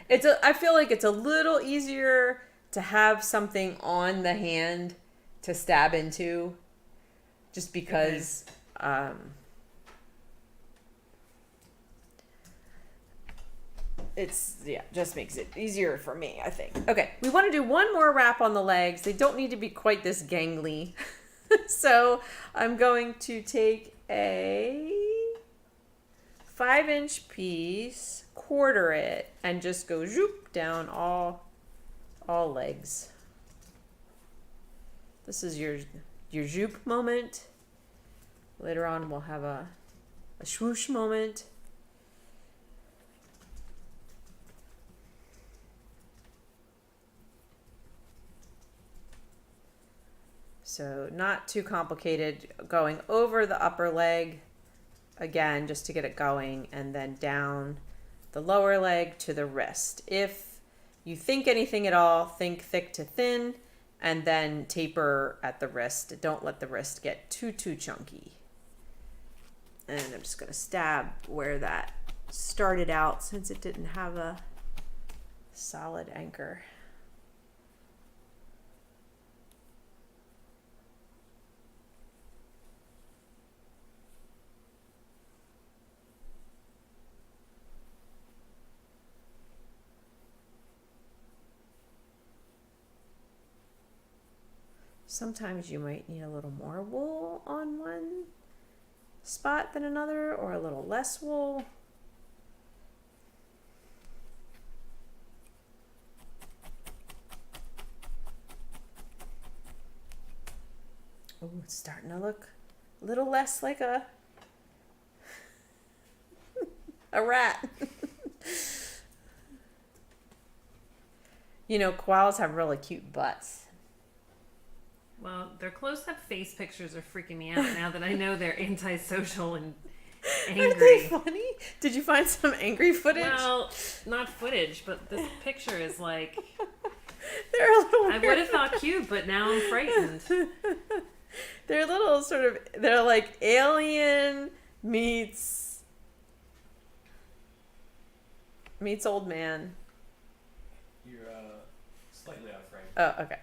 I feel like it's a little easier to have something on the hand to stab into, just because just makes it easier for me, I think. Okay, we want to do one more wrap on the legs. They don't need to be quite this gangly. So I'm going to take a 5-inch piece, quarter it, and just go zoop down all legs. This is your zoop moment. Later on we'll have a swoosh moment. So not too complicated, going over the upper leg again just to get it going, and then down the lower leg to the wrist. If you think anything at all, think thick to thin, and then taper at the wrist. Don't let the wrist get too chunky. And I'm just going to stab where that started out since it didn't have a solid anchor. Sometimes you might need a little more wool on one spot than another, or a little less wool. Oh, it's starting to look a little less like a rat. You know, koalas have really cute butts. Well, their close-up face pictures are freaking me out now that I know they're antisocial and angry. Aren't they funny? Did you find some angry footage? Well, not footage, but this picture is like... They're a little I would have thought cute, but now I'm frightened. They're a little sort of... They're like alien meets old man. You're slightly out of frame. Oh, okay.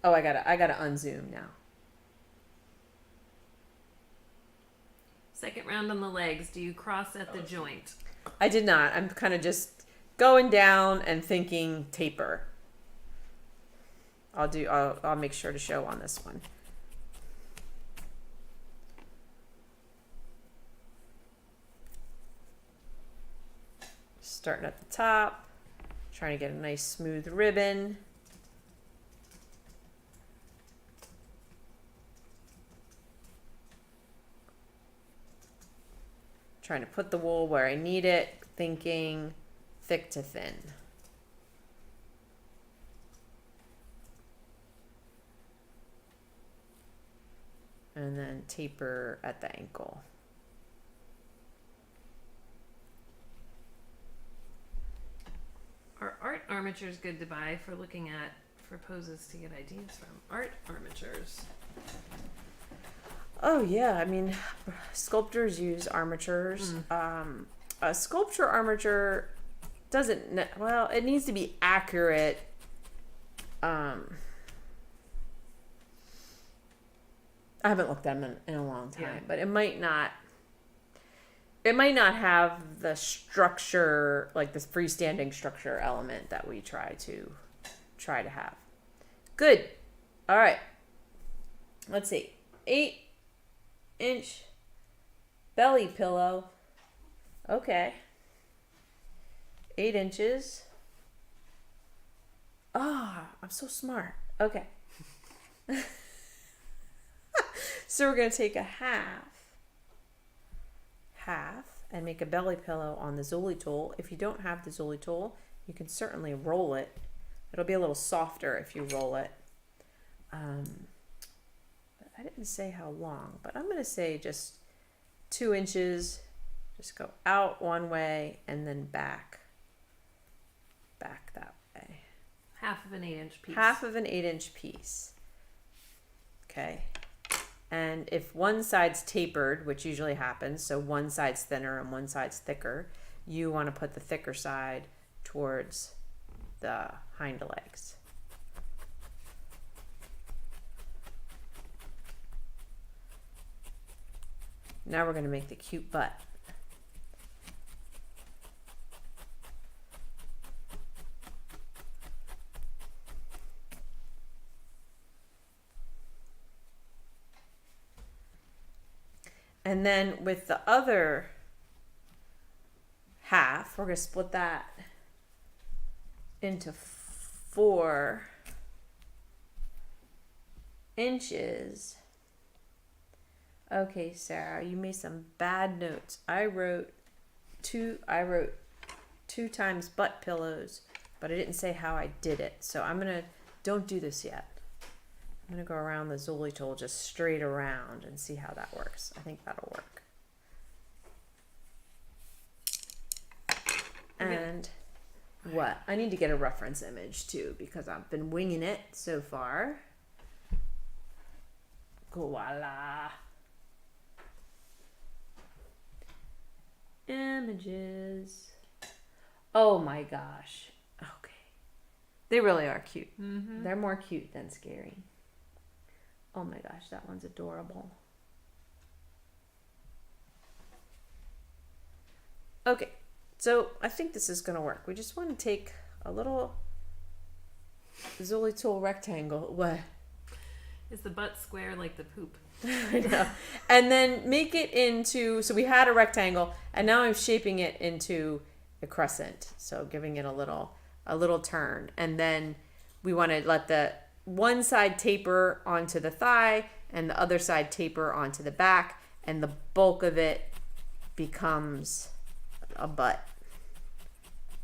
Oh, I gotta unzoom now. Second round on the legs. Do you cross at the joint? I did not. I'm kind of just going down and thinking taper. I'll make sure to show on this one. Starting at the top, trying to get a nice smooth ribbon. Trying to put the wool where I need it, thinking thick to thin. And then taper at the ankle. Are art armatures good to buy for looking at for poses to get ideas from? Art armatures. Oh yeah, I mean, sculptors use armatures. A sculpture armature it needs to be accurate. I haven't looked at them in a long time, but it might not have the structure, like this freestanding structure element that we try to have. Good. All right. Let's see. 8-inch belly pillow. Okay. 8 inches. Ah, I'm so smart. Okay. So we're going to take a half, and make a belly pillow on the Zuli tool. If you don't have the Zuli tool, you can certainly roll it. It'll be a little softer if you roll it. But I didn't say how long, but I'm going to say just 2 inches. Just go out one way and then back that way. Half of an 8-inch piece. Half of an 8-inch piece. Okay. And if one side's tapered, which usually happens, so one side's thinner and one side's thicker, you want to put the thicker side towards the hind legs. Now we're going to make the cute butt. And then with the other half, we're going to split that into 4 inches. Okay, Sarah, you made some bad notes. I wrote 2 times butt pillows, but I didn't say how I did it. So don't do this yet. I'm going to go around the Zuli tool just straight around and see how that works. I think that'll work. And what? I need to get a reference image too because I've been winging it so far. Koala. Images. Oh my gosh. Okay. They really are cute. Mm-hmm. They're more cute than scary. Oh my gosh, that one's adorable. Okay, so I think this is going to work. We just want to take a little Zuli tool rectangle. What? Is the butt square like the poop? I know. And then make it into, so we had a rectangle, and now I'm shaping it into a crescent. So giving it a little turn. And then we want to let the one side taper onto the thigh and the other side taper onto the back, and the bulk of it becomes a butt.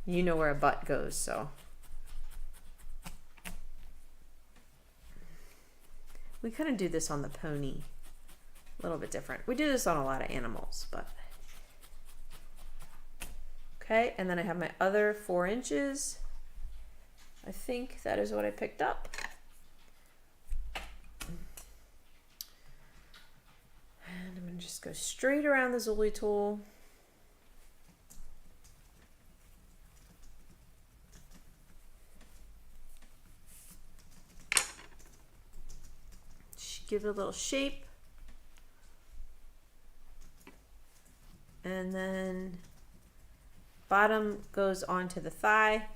You know where a butt goes, so. We kind of do this on the pony. A little bit different. We do this on a lot of animals, but. Okay, and then I have my other 4 inches. I think that is what I picked up. And I'm going to just go straight around the Zuli tool. Give it a little shape. And then bottom goes onto the thigh.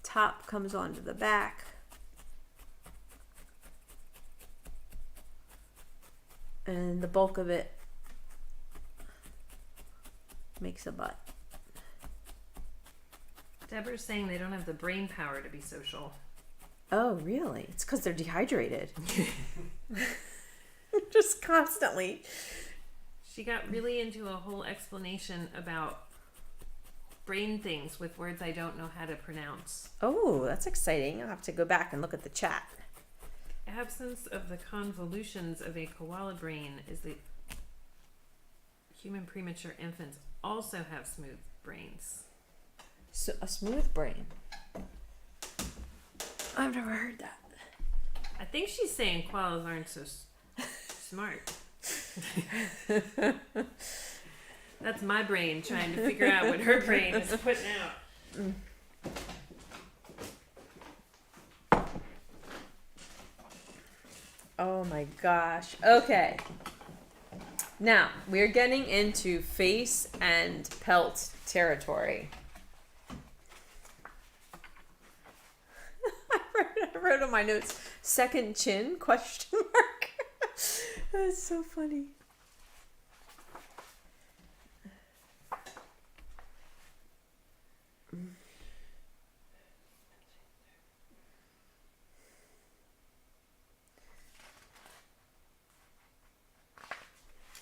Top comes onto the back. And the bulk of it makes a butt. Deborah's saying they don't have the brain power to be social. Oh, really? It's because they're dehydrated. Just constantly. She got really into a whole explanation about brain things with words I don't know how to pronounce. Oh, that's exciting. I'll have to go back and look at the chat. Absence of the convolutions of a koala brain is the human premature infants also have smooth brains. So a smooth brain. I've never heard that. I think she's saying koalas aren't so smart. That's my brain trying to figure out what her brain is putting out. Oh my gosh. Okay. Now, we're getting into face and pelt territory. wrote on my notes, second chin, question mark. That's so funny.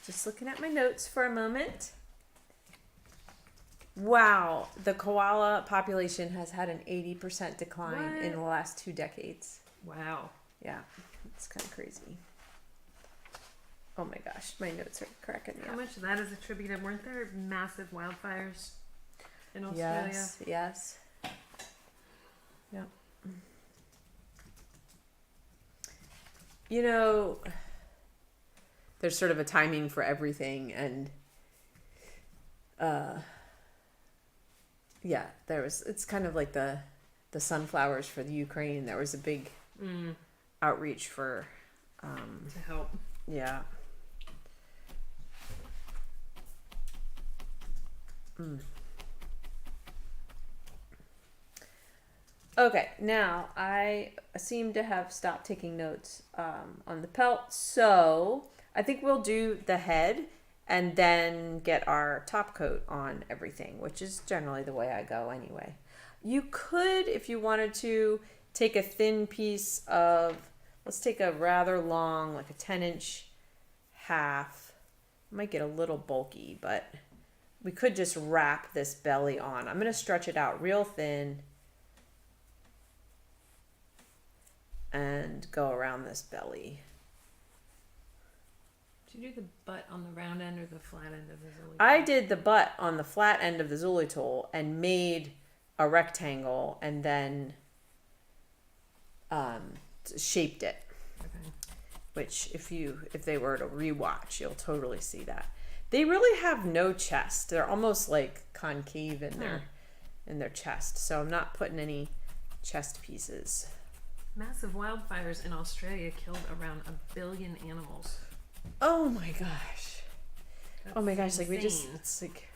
Just looking at my notes for a moment. Wow, the koala population has had an 80% decline in the last 2 decades. Wow. Yeah, it's kind of crazy. Oh my gosh, my notes are cracking me How up. much of that is attributed? Weren't there massive wildfires in Australia? Yes. Yep. You know, there's sort of a timing for everything, and yeah, it's kind of like the sunflowers for the Ukraine. There was a big outreach for To help. yeah. Okay, now I seem to have stopped taking notes on the pelt, so I think we'll do the head and then get our top coat on everything, which is generally the way I go anyway. You could, if you wanted to, take a thin piece of, let's take a rather long, like a 10-inch half. Might get a little bulky, but we could just wrap this belly on. I'm going to stretch it out real thin and go around this belly. Did you do the butt on the round end or the flat end of the Zuli? I did the butt on the flat end of the Zuli tool and made a rectangle and then shaped it. Okay. Which if they were to rewatch, you'll totally see that. They really have no chest. They're almost like concave in their chest. So I'm not putting any chest pieces. Massive wildfires in Australia killed around 1 billion animals. Oh my gosh. That's Oh my gosh, like insane. it's like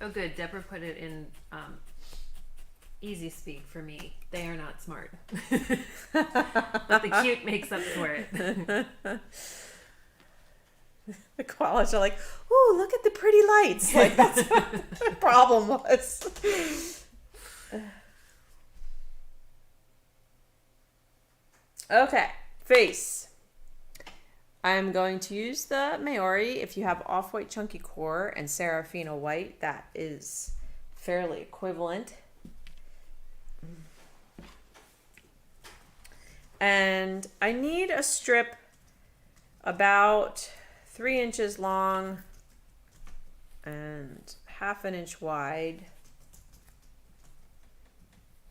Oh good, Deborah put it in easy speak for me. They are not smart. But the cute makes up for it. the koalas are like, ooh, look at the pretty lights. Like that's what the problem was. Okay, face. I'm going to use the Maori. If you have off-white chunky core and Serafina white, that is fairly equivalent. And I need a strip about 3 inches long and 1/2 inch wide.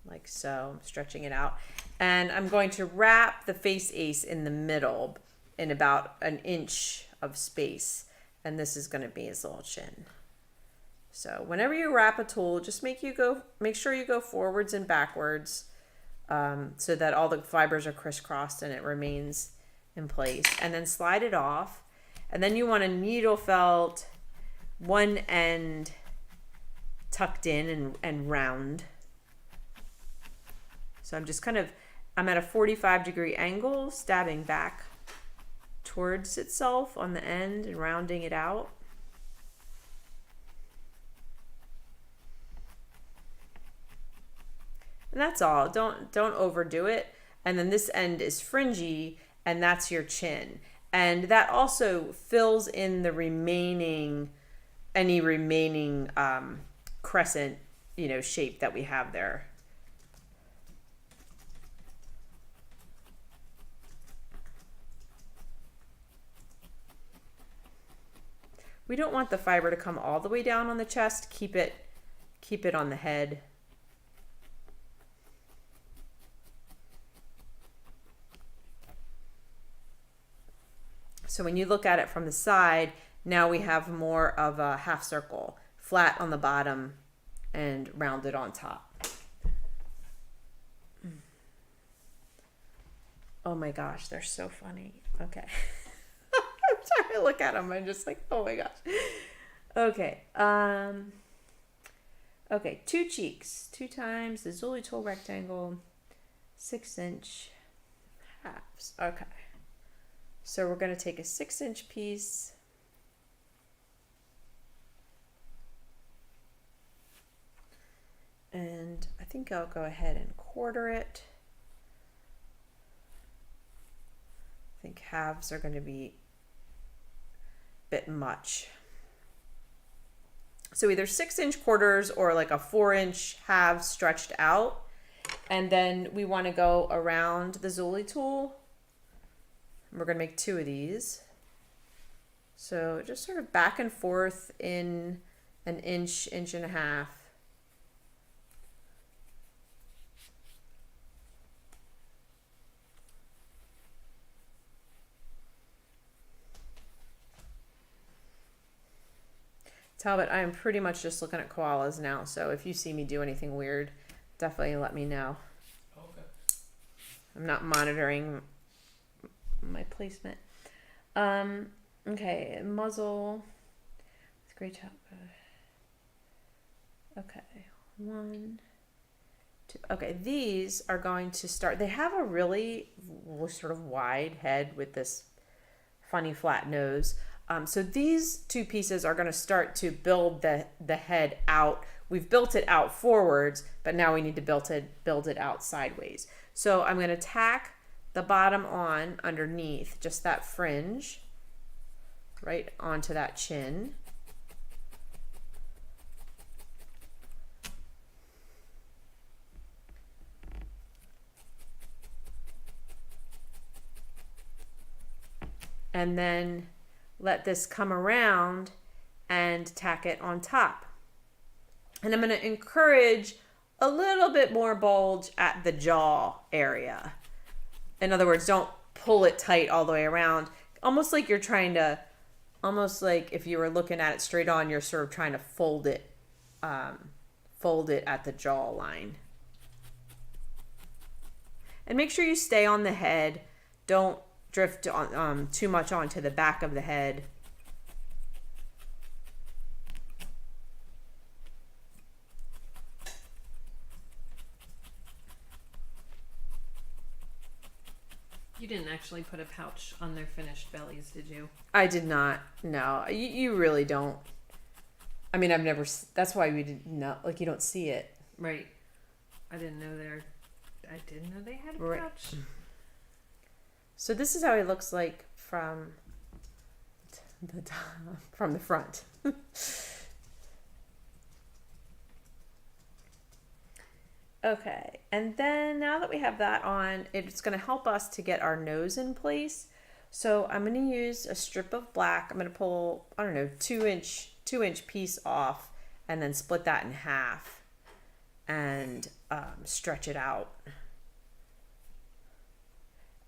Like so. I'm stretching it out. And I'm going to wrap the face ace in the middle in about 1 inch of space. And this is going to be his little chin. So whenever you wrap a tool, just make sure you go forwards and backwards so that all the fibers are crisscrossed and it remains in place. And then slide it off. And then you want a needle felt one end tucked in and round. So I'm at a 45-degree angle, stabbing back towards itself on the end and rounding it out. And that's all. Don't overdo it. And then this end is fringy, and that's your chin. And that also fills in the any remaining crescent, shape that we have there. We don't want the fiber to come all the way down on the chest. Keep it on the head. So when you look at it from the side, now we have more of a half circle, flat on the bottom and rounded on top. Oh my gosh, they're so funny. Okay. I'm trying to look at them. I'm just like, oh my gosh. Okay. Okay, 2 cheeks, 2 times the Zuli tool rectangle, 6-inch halves. Okay. So we're going to take a 6-inch piece. And I think I'll go ahead and quarter it. I think halves are going to be a bit much. So either 6-inch quarters or like a 4-inch half stretched out. And then we want to go around the Zuli tool. We're going to make 2 of these. So just sort of back and forth in an inch, inch and a half. Talbot, I am pretty much just looking at koalas now, so if you see me do anything weird, definitely let me know. Okay. I'm not monitoring my placement. Okay, muzzle. It's great job. Okay, 1, 2. Okay, these are going to start. They have a really sort of wide head with this funny flat nose. So these 2 pieces are going to start to build the head out. We've built it out forwards, but now we need to build it out sideways. So I'm going to tack the bottom on underneath, just that fringe, right onto that chin. And then let this come around and tack it on top. And I'm going to encourage a little bit more bulge at the jaw area. In other words, don't pull it tight all the way around. Almost like you're trying to, almost like if you were looking at it straight on, you're sort of trying to fold it at the jaw line. And make sure you stay on the head. Don't drift on, too much onto the back of the head. You didn't actually put a pouch on their finished bellies, did you? I did not. No, you really don't. I mean, I've never. That's why we didn't know. Like, you don't see it. Right. I didn't know they had a Right. pouch. So this is how he looks like from the front. Okay, and then now that we have that on, it's going to help us to get our nose in place. So I'm going to use a strip of black. I'm going to pull, I don't know, 2-inch piece off and then split that in half and stretch it out.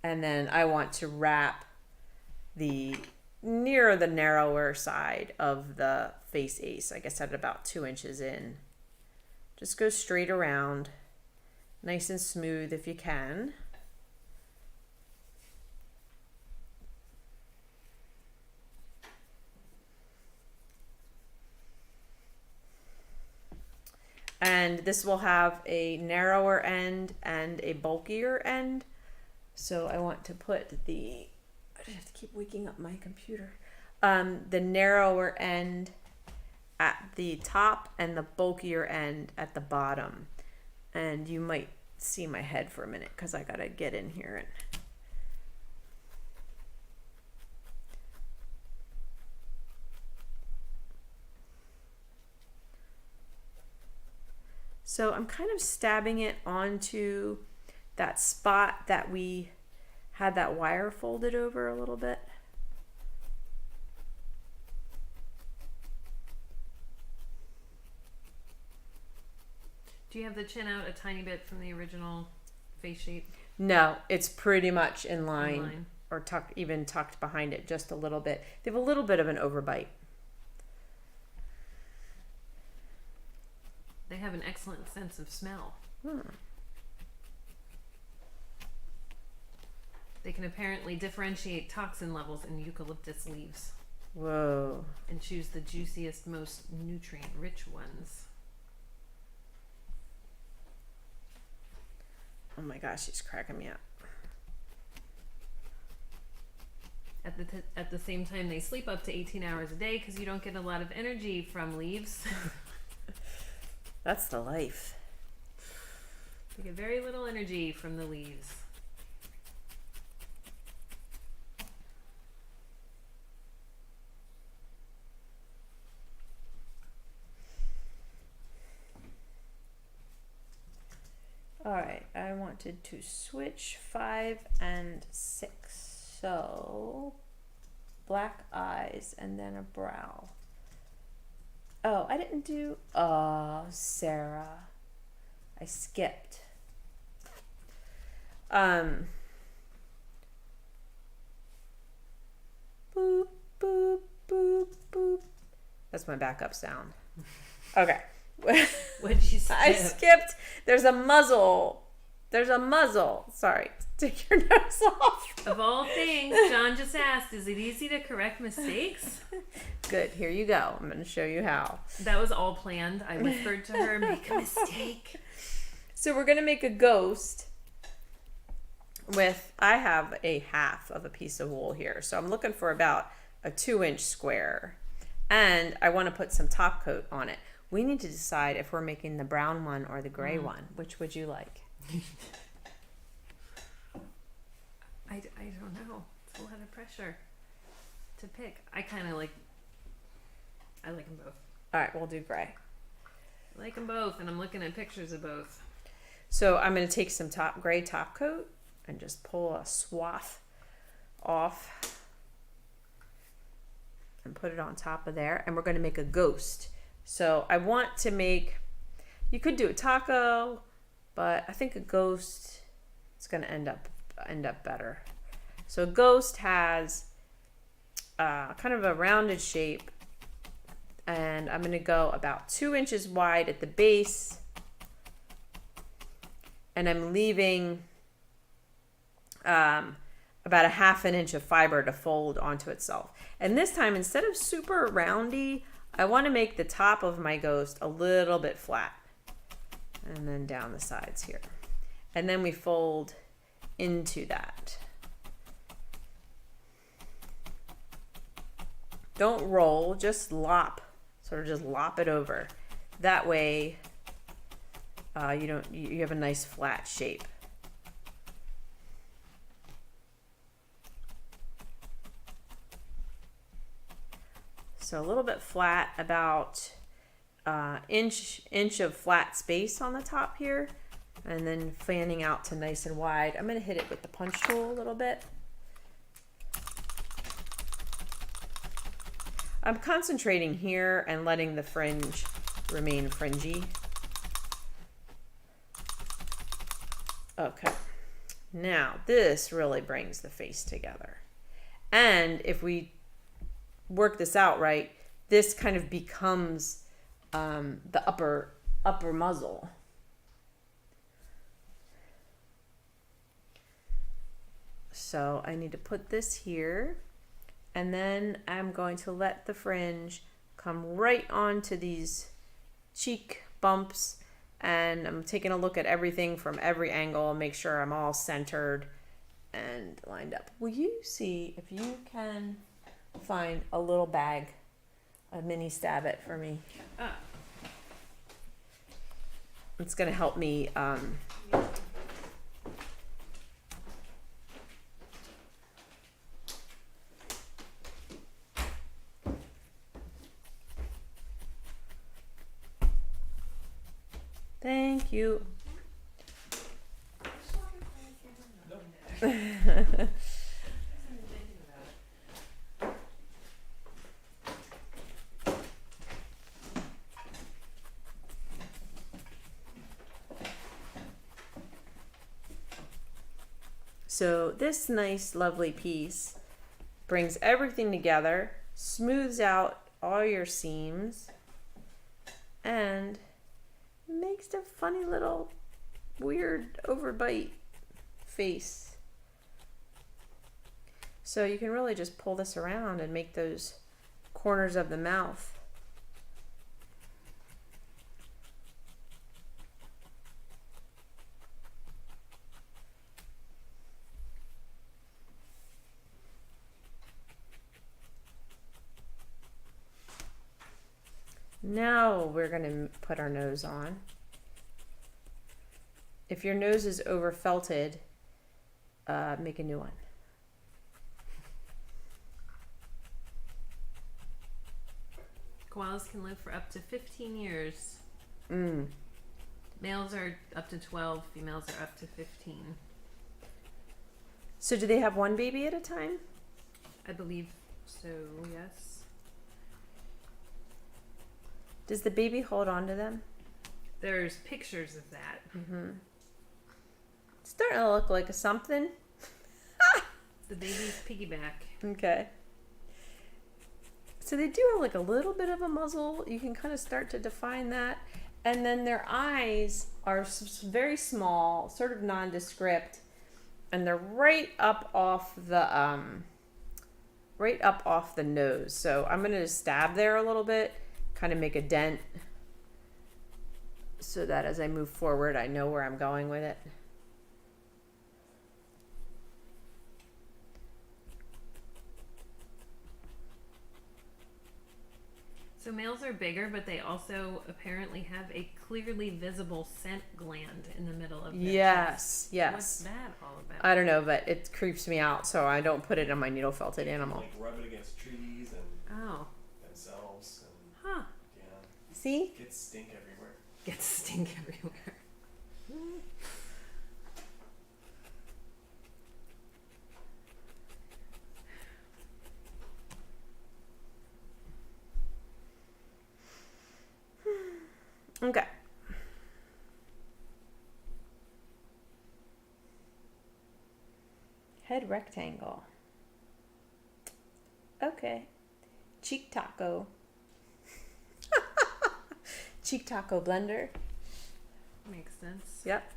And then I want to wrap near the narrower side of the face ace. I guess at about 2 inches in. Just go straight around, nice and smooth if you can. And this will have a narrower end and a bulkier end. So I want to put I have to keep waking up my computer. The narrower end at the top and the bulkier end at the bottom. And you might see my head for a minute because I gotta get in here and so I'm kind of stabbing it onto that spot that we had that wire folded over a little bit. Do you have the chin out a tiny bit from the original face shape? No, it's pretty much in line. Or even tucked behind it just a little bit. They have a little bit of an overbite. They have an excellent sense of smell. They can apparently differentiate toxin levels in eucalyptus leaves. Whoa. And choose the juiciest, most nutrient-rich ones. Oh my gosh, she's cracking me up. At the same time, they sleep up to 18 hours a day because you don't get a lot of energy from leaves. That's the life. You get very little energy from the leaves. All right, I wanted to switch 5 and 6. So black eyes and then a brow. Oh, I didn't do, oh, Sarah. I skipped. Boop, boop, boop, boop. That's my backup sound. Okay. What'd you skip? I skipped. There's a muzzle. Sorry. Take your nose off. Of all things, John just asked, is it easy to correct mistakes? Good. Here you go. I'm going to show you how. That was all planned. I whispered to her, make a mistake. So we're going to make a ghost with, I have a half of a piece of wool here. So I'm looking for about a 2-inch square. And I want to put some top coat on it. We need to decide if we're making the brown one or the gray one. Which would you like? I don't know. It's a lot of pressure to pick. I like them both. All right, we'll do gray. I like them both, and I'm looking at pictures of both. So I'm going to take some gray top coat and just pull a swath off and put it on top of there. And we're going to make a ghost. So I want to make, you could do a taco, but I think a ghost is going to end up better. So a ghost has kind of a rounded shape, and I'm going to go about 2 inches wide at the base, and I'm leaving about a 1/2 inch of fiber to fold onto itself. And this time, instead of super roundy, I want to make the top of my ghost a little bit flat, and then down the sides here, and then we fold into that. Don't roll, just lop, sort of just lop it over. That way you have a nice flat shape. So a little bit flat, about inch of flat space on the top here, and then fanning out to nice and wide. I'm going to hit it with the punch tool a little bit. I'm concentrating here and letting the fringe remain fringy. Okay, now this really brings the face together. And if we work this out right, this kind of becomes the upper muzzle. So I need to put this here, and then I'm going to let the fringe come right onto these cheek bumps, and I'm taking a look at everything from every angle, make sure I'm all centered and lined up. Will you see if you can find a little bag, a mini stab it for me? It's going to help me thank you. So this nice, lovely piece brings everything together, smooths out all your seams, and makes a funny little weird overbite face. So you can really just pull this around and make those corners of the mouth. Now we're gonna put our nose on. If your nose is over felted, make a new one. Koalas can live for up to 15 years. Mm. Males are up to 12, females are up to 15. So do they have one baby at a time? I believe so, yes. Does the baby hold on to them? There's pictures of that. Mm-hmm. It's starting to look like a something. The baby's piggyback. Okay. So they do have like a little bit of a muzzle. You can kind of start to define that. And then their eyes are very small, sort of nondescript, and they're right up off the nose. So I'm gonna just stab there a little bit, kind of make a dent, so that as I move forward, I know where I'm going with it. So males are bigger, but they also apparently have a clearly visible scent gland in the middle of their chest. Yes. What's that all about? I don't know, but it creeps me out, so I don't put it on my needle felted animal. Like rub it against trees and themselves, and Huh. yeah, See? get stink everywhere. Gets stink everywhere. Okay. Head rectangle. Okay. Cheek taco. Cheek taco blender. Makes sense. Yep.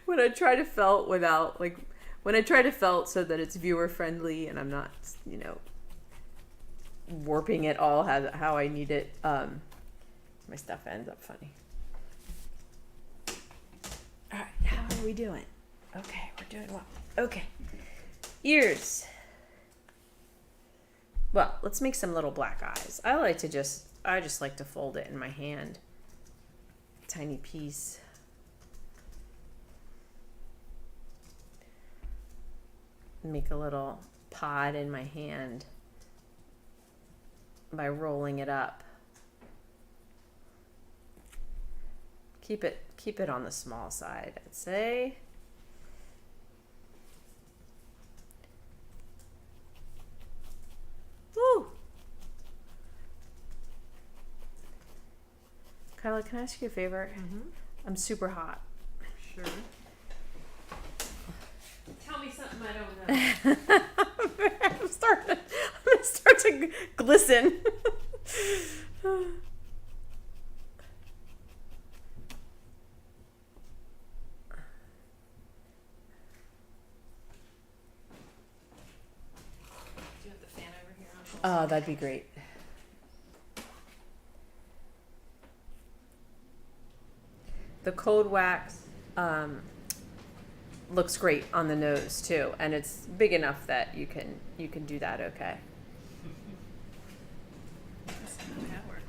When I try to felt without, like, when I try to felt so that it's viewer friendly and I'm not, warping it all how I need it, my stuff ends up funny. All right, how are we doing? Okay, we're doing well. Okay, ears. Well, let's make some little black eyes. I just like to fold it in my hand. Tiny piece. Make a little pod in my hand by rolling it up. Keep it on the small side, I'd say. Woo! Kyla, can I ask you a favor? Mm-hmm. I'm super hot. Sure. Tell me something I don't know. I'm gonna start to glisten. Do you have the fan over here on? Oh, that'd be great. The cold wax looks great on the nose too, and it's big enough that you can do that okay. That's not power.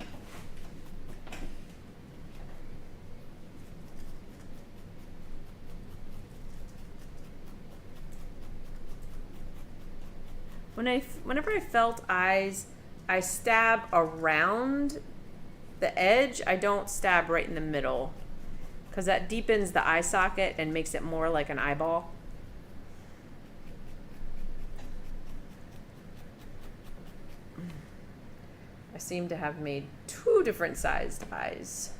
Whenever I felt eyes, I stab around the edge. I don't stab right in the middle, because that deepens the eye socket and makes it more like an eyeball. I seem to have made 2 different sized eyes.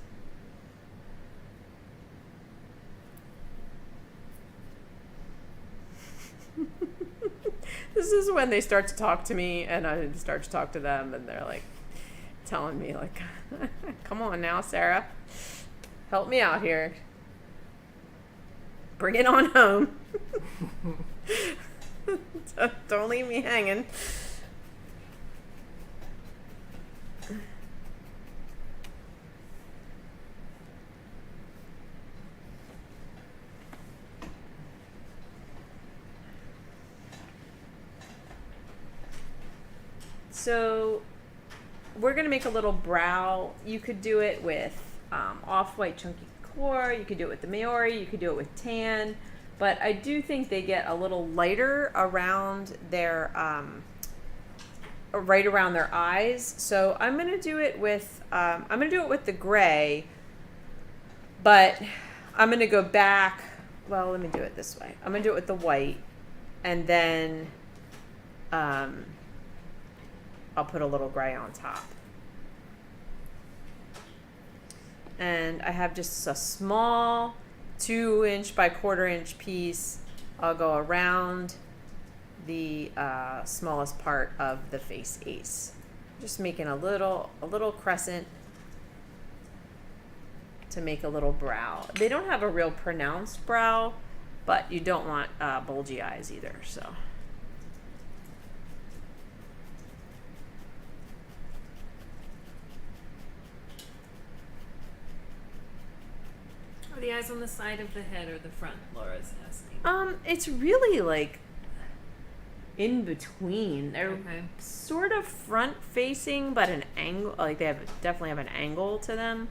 This is when they start to talk to me and I start to talk to them, and they're like telling me like, come on now, Sarah, help me out here. Bring it on home. Don't leave me hanging. So we're gonna make a little brow. You could do it with off-white chunky core. You could do it with the Maori. You could do it with tan. But I do think they get a little lighter around their right around their eyes. So I'm gonna do it with the gray, but I'm gonna go back. Well, let me do it this way. I'm gonna do it with the white, and then I'll put a little gray on top. And I have just a small 2-inch by 1/4-inch piece. I'll go around the smallest part of the face ace. Just making a little crescent to make a little brow. They don't have a real pronounced brow, but you don't want bulgy eyes either, so. Are the eyes on the side of the head or the front, Laura's asking? It's really like in between. They're Okay. sort of front facing, but an angle, like they definitely have an angle to them.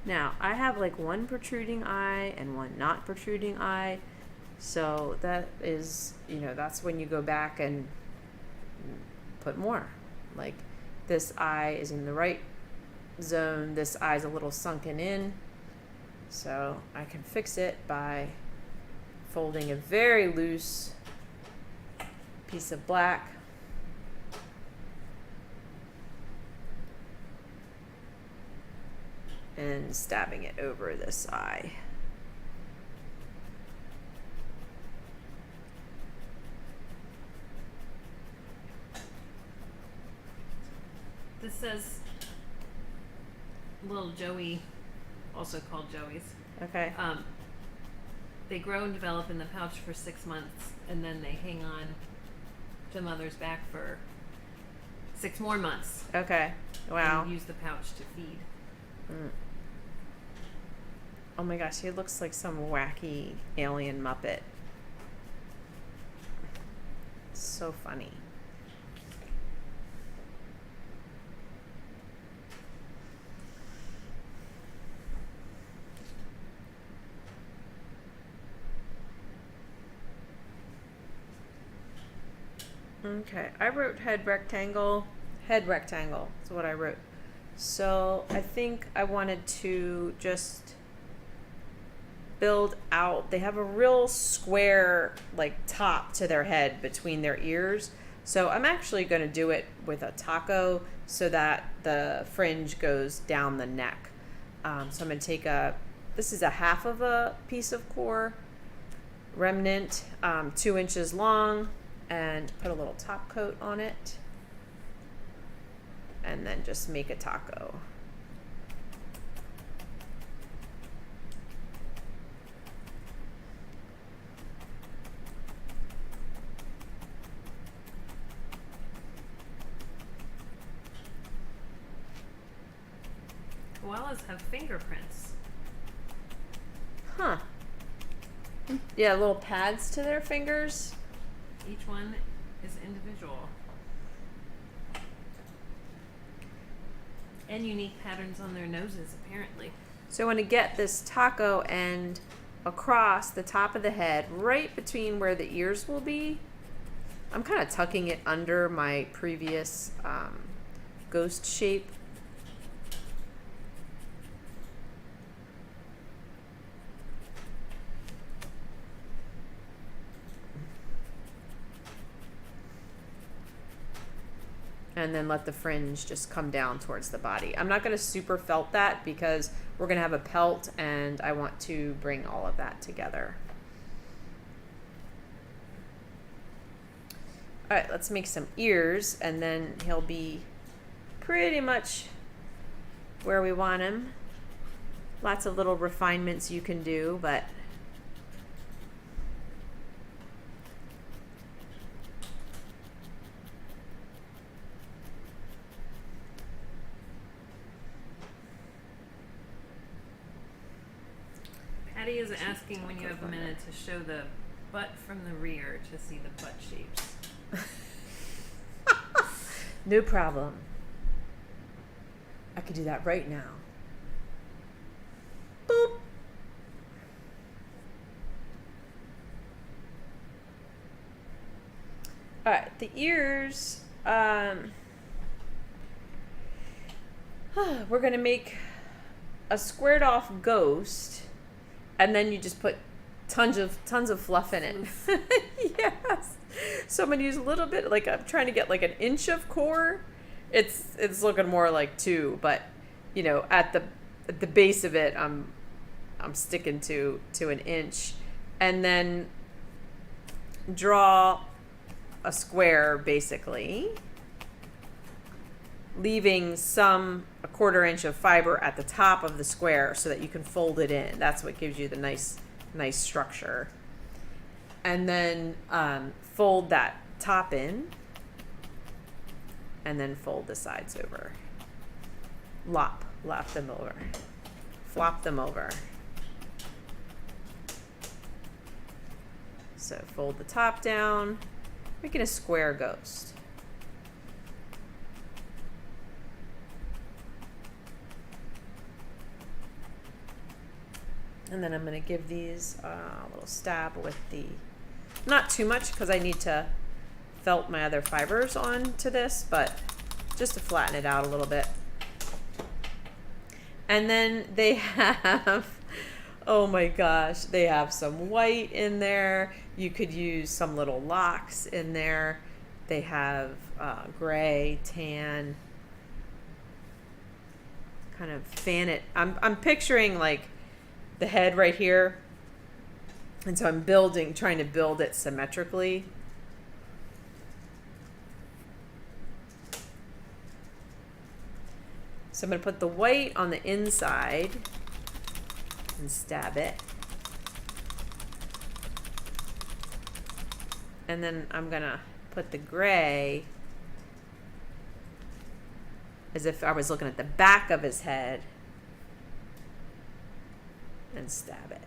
Now, I have like one protruding eye and one not protruding eye. So that is, that's when you go back and put more. Like this eye is in the right zone. This eye's a little sunken in. So I can fix it by folding a very loose piece of black. And stabbing it over this eye. This says little Joey, also called Joey's. Okay. They grow and develop in the pouch for 6 months, and then they hang on to mother's back for 6 more months. Okay. Wow. And use the pouch to feed. Oh my gosh, he looks like some wacky alien Muppet. So funny. Okay, I wrote head rectangle. Head rectangle is what I wrote. So I think I wanted to just build out. They have a real square like top to their head between their ears. So I'm actually going to do it with a taco so that the fringe goes down the neck. So I'm going to take this is a half of a piece of core remnant, 2 inches long, and put a little top coat on it. And then just make a taco. Koalas have fingerprints. Huh. Yeah, little pads to their fingers. Each one is individual. And unique patterns on their noses, apparently. So I want to get this taco end across the top of the head, right between where the ears will be. I'm kind of tucking it under my previous ghost shape. And then let the fringe just come down towards the body. I'm not going to super felt that because we're going to have a pelt and I want to bring all of that together. All right, let's make some ears and then he'll be pretty much where we want him. Lots of little refinements you can do, but Patty is asking when you have a minute to show the butt from the rear to see the butt shapes. No problem. I could do that right now. Boop. All right, the ears. We're gonna make a squared off ghost, and then you just put tons of fluff in it. Yes. So I'm gonna use a little bit. Like I'm trying to get like an inch of core. It's looking more like 2, but you know at the base of it, I'm sticking to an inch, and then draw a square basically, leaving a 1/4 inch of fiber at the top of the square so that you can fold it in. That's what gives you the nice structure. And then fold that top in, and then fold the sides over. Lop them over. Flop them over. So fold the top down, making a square ghost. And then I'm going to give these a little stab with not too much because I need to felt my other fibers onto this, but just to flatten it out a little bit. And then they have, oh my gosh, they have some white in there. You could use some little locks in there. They have gray, tan, kind of fan it. I'm picturing like the head right here, and so I'm trying to build it symmetrically. So I'm going to put the white on the inside and stab it. And then I'm going to put the gray as if I was looking at the back of his head and stab it.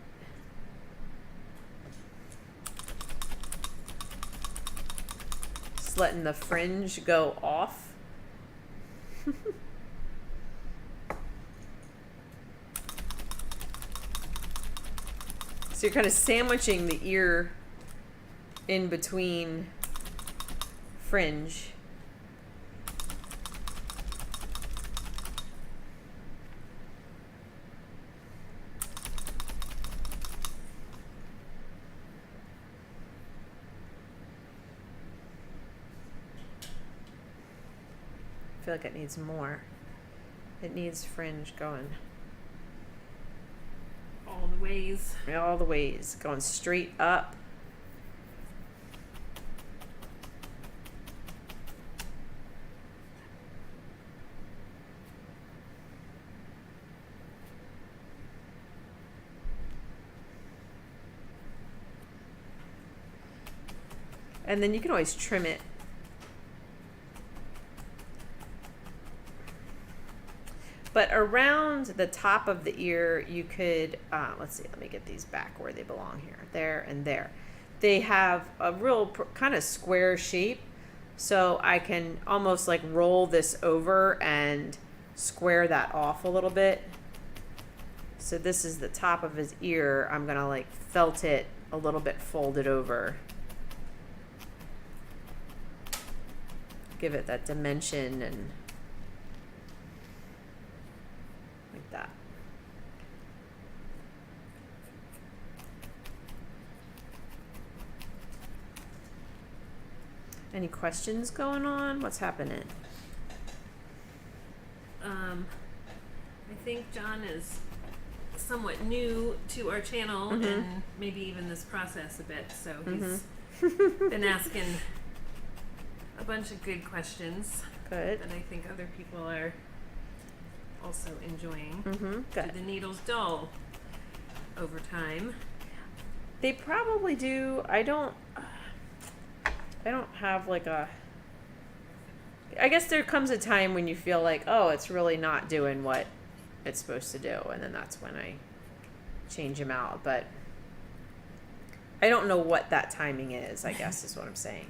Just letting the fringe go off. So you're kind of sandwiching the ear in between fringe. I feel like it needs more. It needs fringe going All the ways. all the ways, going straight up. And then you can always trim it. But around the top of the ear, you could, let's see, let me get these back where they belong here. There and there. They have a real kind of square shape. So I can almost like roll this over and square that off a little bit. So this is the top of his ear. I'm going to like felt it a little bit folded over. Give it that dimension and like that. Any questions going on? What's happening? I think John is somewhat new to our channel and maybe even this process a bit, so he's been asking a bunch of good questions Good. that I think other people are also enjoying. Good. Do the needles dull over time? They probably do. I don't have like I guess there comes a time when you feel like, oh, it's really not doing what it's supposed to do, and then that's when I change them out, but I don't know what that timing is, I guess is what I'm saying.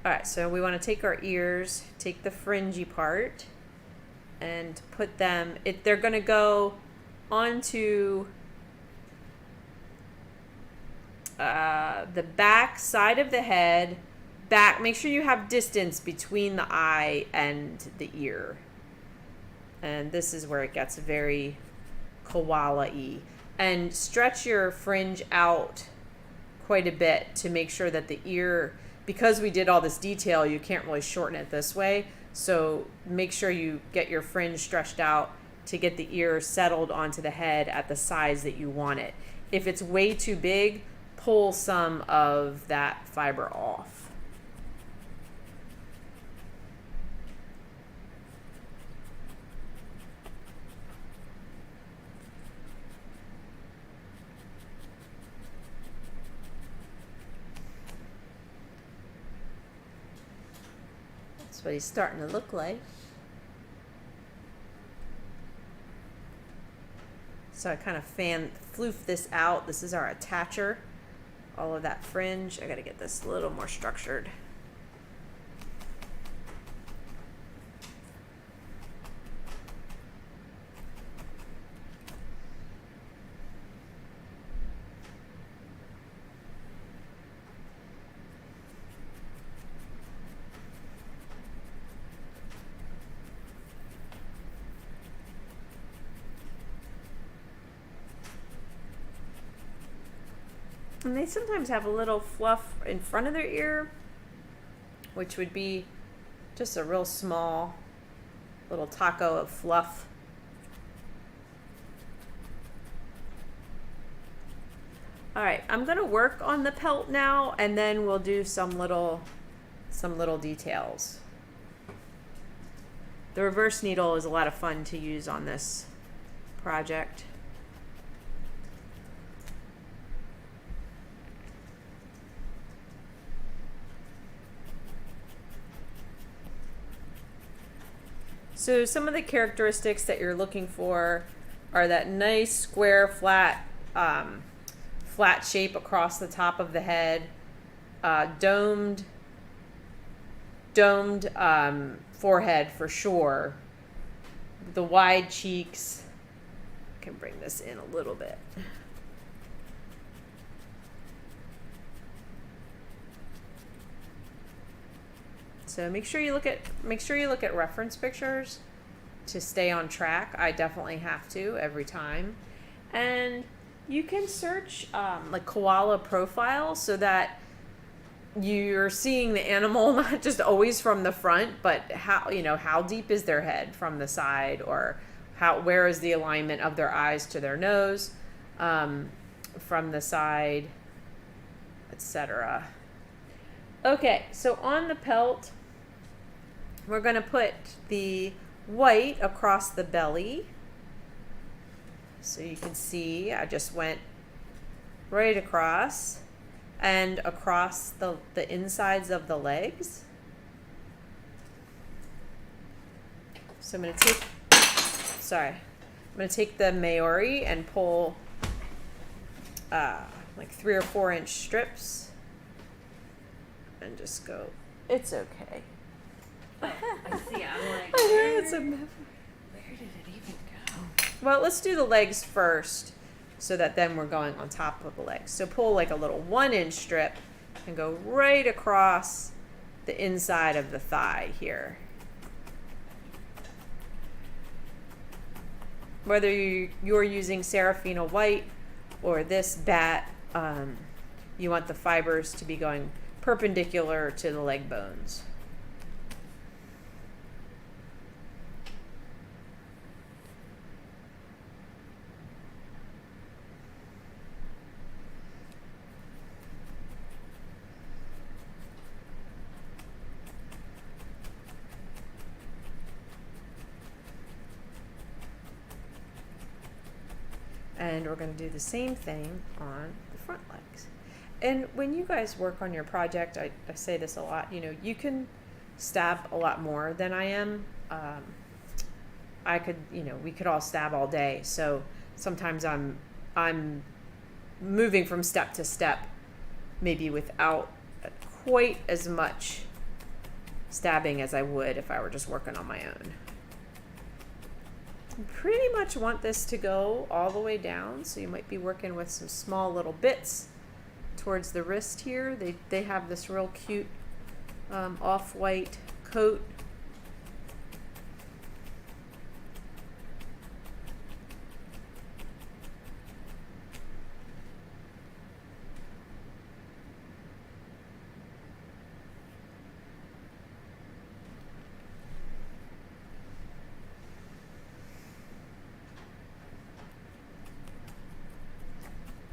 All right, so we want to take our ears, take the fringy part, and put them, they're going to go onto the back side of the head. Make sure you have distance between the eye and the ear. And this is where it gets very koala-y. And stretch your fringe out quite a bit to make sure that the ear, because we did all this detail, you can't really shorten it this way. So make sure you get your fringe stretched out to get the ear settled onto the head at the size that you want it. If it's way too big, pull some of that fiber off. That's what he's starting to look like. So I kind of floof this out. This is our attacher. All of that fringe. I got to get this a little more structured. And they sometimes have a little fluff in front of their ear, which would be just a real small little taco of fluff. All right, I'm gonna work on the pelt now, and then we'll do some little details. The reverse needle is a lot of fun to use on this project. So some of the characteristics that you're looking for are that nice square flat shape across the top of the head, domed forehead for sure, the wide cheeks. I can bring this in a little bit. So make sure you look at reference pictures to stay on track. I definitely have to every time. And you can search like koala profile so that you're seeing the animal not just always from the front, but how deep is their head from the side, or where is the alignment of their eyes to their nose from the side, etc. Okay, so on the pelt, we're going to put the white across the belly. So you can see I just went right across and across the insides of the legs. So I'm going to take the Maori and pull like 3 or 4 inch strips and just go, it's okay. I see. I'm like, where did it even go? Well, let's do the legs first so that then we're going on top of the legs. So pull like a little 1 inch strip and go right across the inside of the thigh here. Whether you're using Serafina white or this bat, you want the fibers to be going perpendicular to the leg bones. And we're going to do the same thing on the front legs. And when you guys work on your project, I say this a lot, you can stab a lot more than I am. I could, we could all stab all day. So sometimes I'm moving from step to step, maybe without quite as much stabbing as I would if I were just working on my own. I pretty much want this to go all the way down, so you might be working with some small little bits towards the wrist here. They have this real cute off-white coat.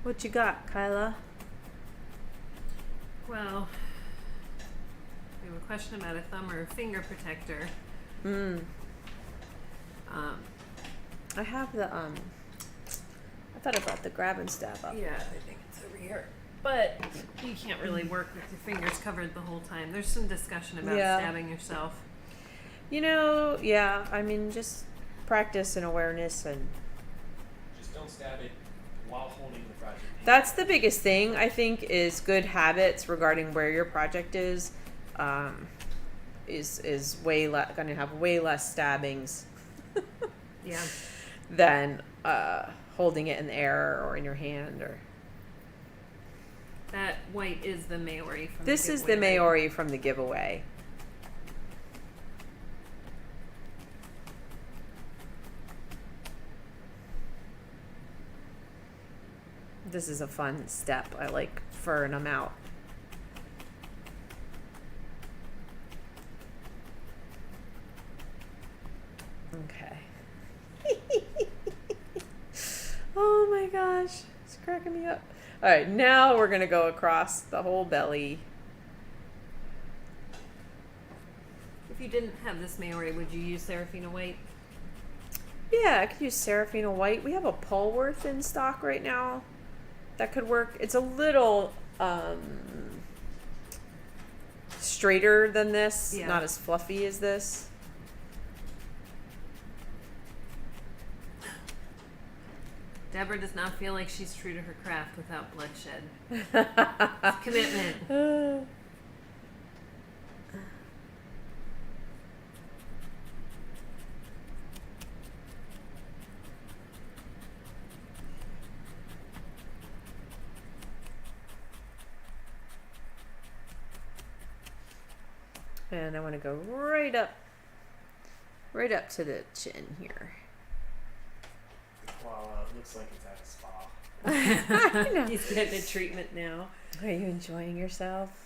What you got, Kyla? Well, we have a question about a thumb or a finger protector. I have the I thought I brought the grab and stab up. Yeah, I think it's over here. But you can't really work with your fingers covered the whole time. There's some discussion about stabbing yourself. Yeah, I mean, just practice and awareness, and Just don't stab it while holding the project. that's the biggest thing, I think, is good habits regarding where your project is going to have way less stabbings Yeah. than holding it in the air or in your hand. Or That white is the Maori from this the is the giveaway, right? Maori from the giveaway. This is a fun step. I like furring them out. Okay. Oh my gosh. It's cracking me up. All right, now we're going to go across the whole belly. If you didn't have this Maori, would you use Serafina white? Yeah, I could use Serafina white. We have a Polworth in stock right now. That could work. It's a little straighter than this, Yeah. not as fluffy as this. Deborah does not feel like she's true to her craft without bloodshed. It's commitment. And I want to go right up to the chin here. Koala looks like it's at a spa. I know. He's getting a treatment now. Are you enjoying yourself?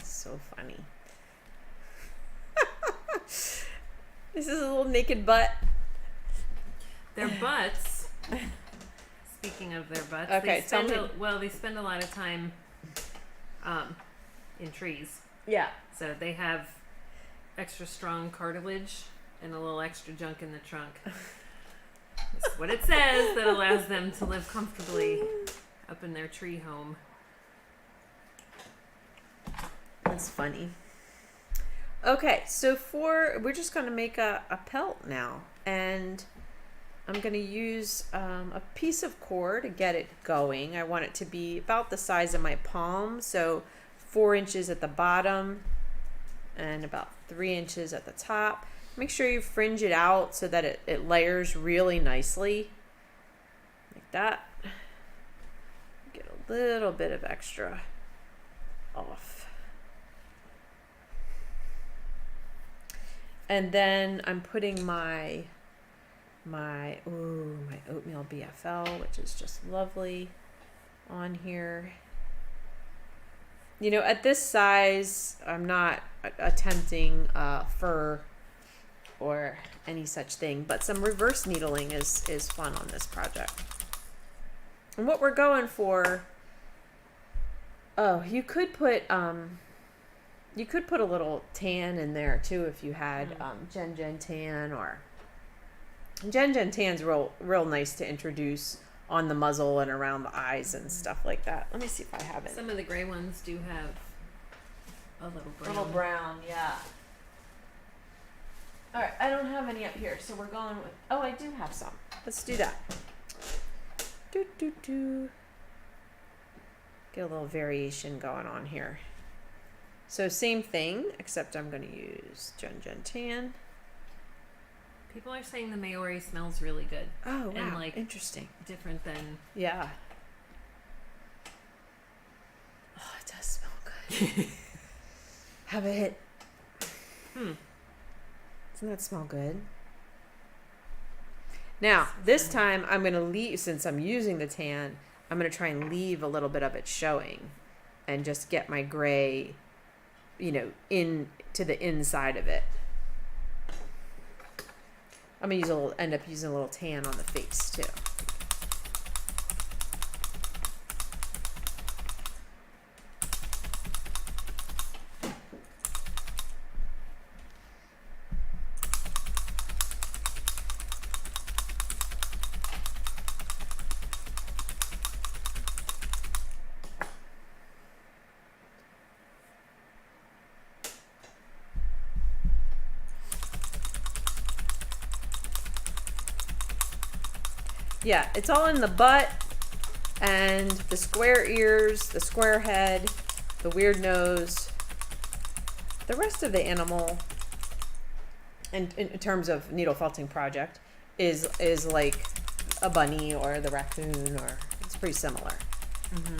So funny. This is a little naked butt. Their butts. Speaking of their butts, Okay, they spend tell me. they spend a lot of time in trees. Yeah. So they have extra strong cartilage and a little extra junk in the trunk. That's what it says, that allows them to live comfortably up in their tree home. That's funny. Okay, so we're just going to make a pelt now. And I'm going to use a piece of cord to get it going. I want it to be about the size of my palm. So 4 inches at the bottom and about 3 inches at the top. Make sure you fringe it out so that it layers really nicely. Like that. Get a little bit of extra off. And then I'm putting my oatmeal BFL, which is just lovely, on here. You know, at this size, I'm not attempting fur or any such thing, but some reverse needling is fun on this project. And what we're going for, oh, you could put a little tan in there too if you had Gen tan, or Gen tan's real nice to introduce on the muzzle and around the eyes and stuff like that. Let me see if I have it. Some of the gray ones do have a little brown. Little brown, yeah. All right, I don't have any up here, so we're going with. Oh, I do have some. Let's do that. Get a little variation going on here. So same thing, except I'm going to use Gen tan. People are saying the Maori smells really good. Oh, wow. And like interesting. different than. Yeah. Oh, it does smell good. Have a hit. Doesn't that smell good? Now, this time I'm going to leave, since I'm using the tan, I'm going to try and leave a little bit of it showing and just get my gray, in to the inside of it. I'm going to end up using a little tan on the face too. Yeah, it's all in the butt and the square ears, the square head, the weird nose. The rest of the animal, and in terms of needle felting project, is like a bunny or the raccoon, or it's pretty similar. Mm-hmm.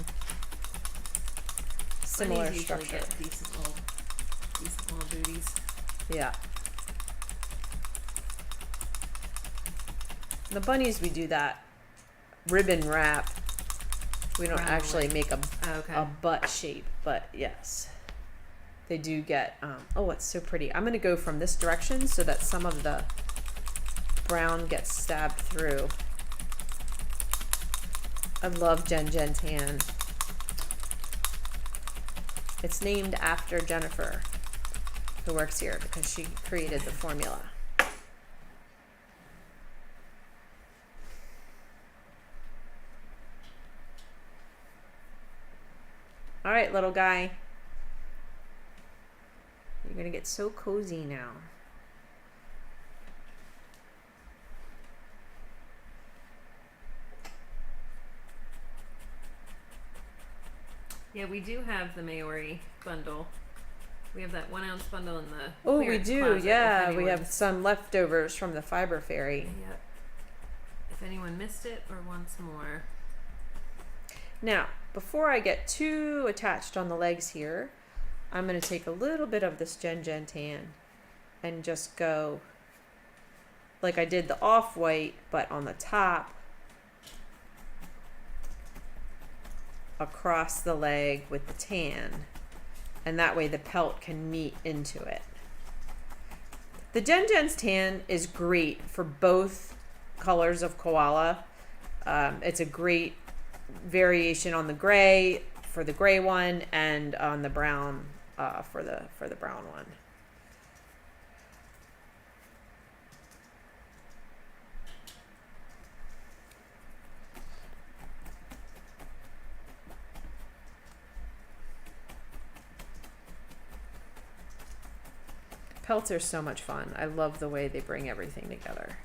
Similar Bunnies usually structure. get decent little booties. Yeah. The bunnies, we do that ribbon wrap. We don't actually make a butt shape, but yes, they do get. Oh, it's so pretty. I'm going to go from this direction so that some of the brown gets stabbed through. I love Gen tan. It's named after Jennifer, who works here, because she created the formula. All right, little guy. You're going to get so cozy now. Yeah, we do have the Maori bundle. We have that 1 ounce bundle in the. Oh, we clearance do. closet, Yeah, if we have anyone's- some leftovers from the Fiber Fairy. Yep. If anyone missed it or wants more. Now, before I get too attached on the legs here, I'm going to take a little bit of this Gen tan and just go like I did the off-white, but on the top, across the leg with the tan. And that way the pelt can meet into it. The Gen's tan is great for both colors of koala. It's a great variation on the gray for the gray one, and on the brown for the brown one. Pelts are so much fun. I love the way they bring everything together.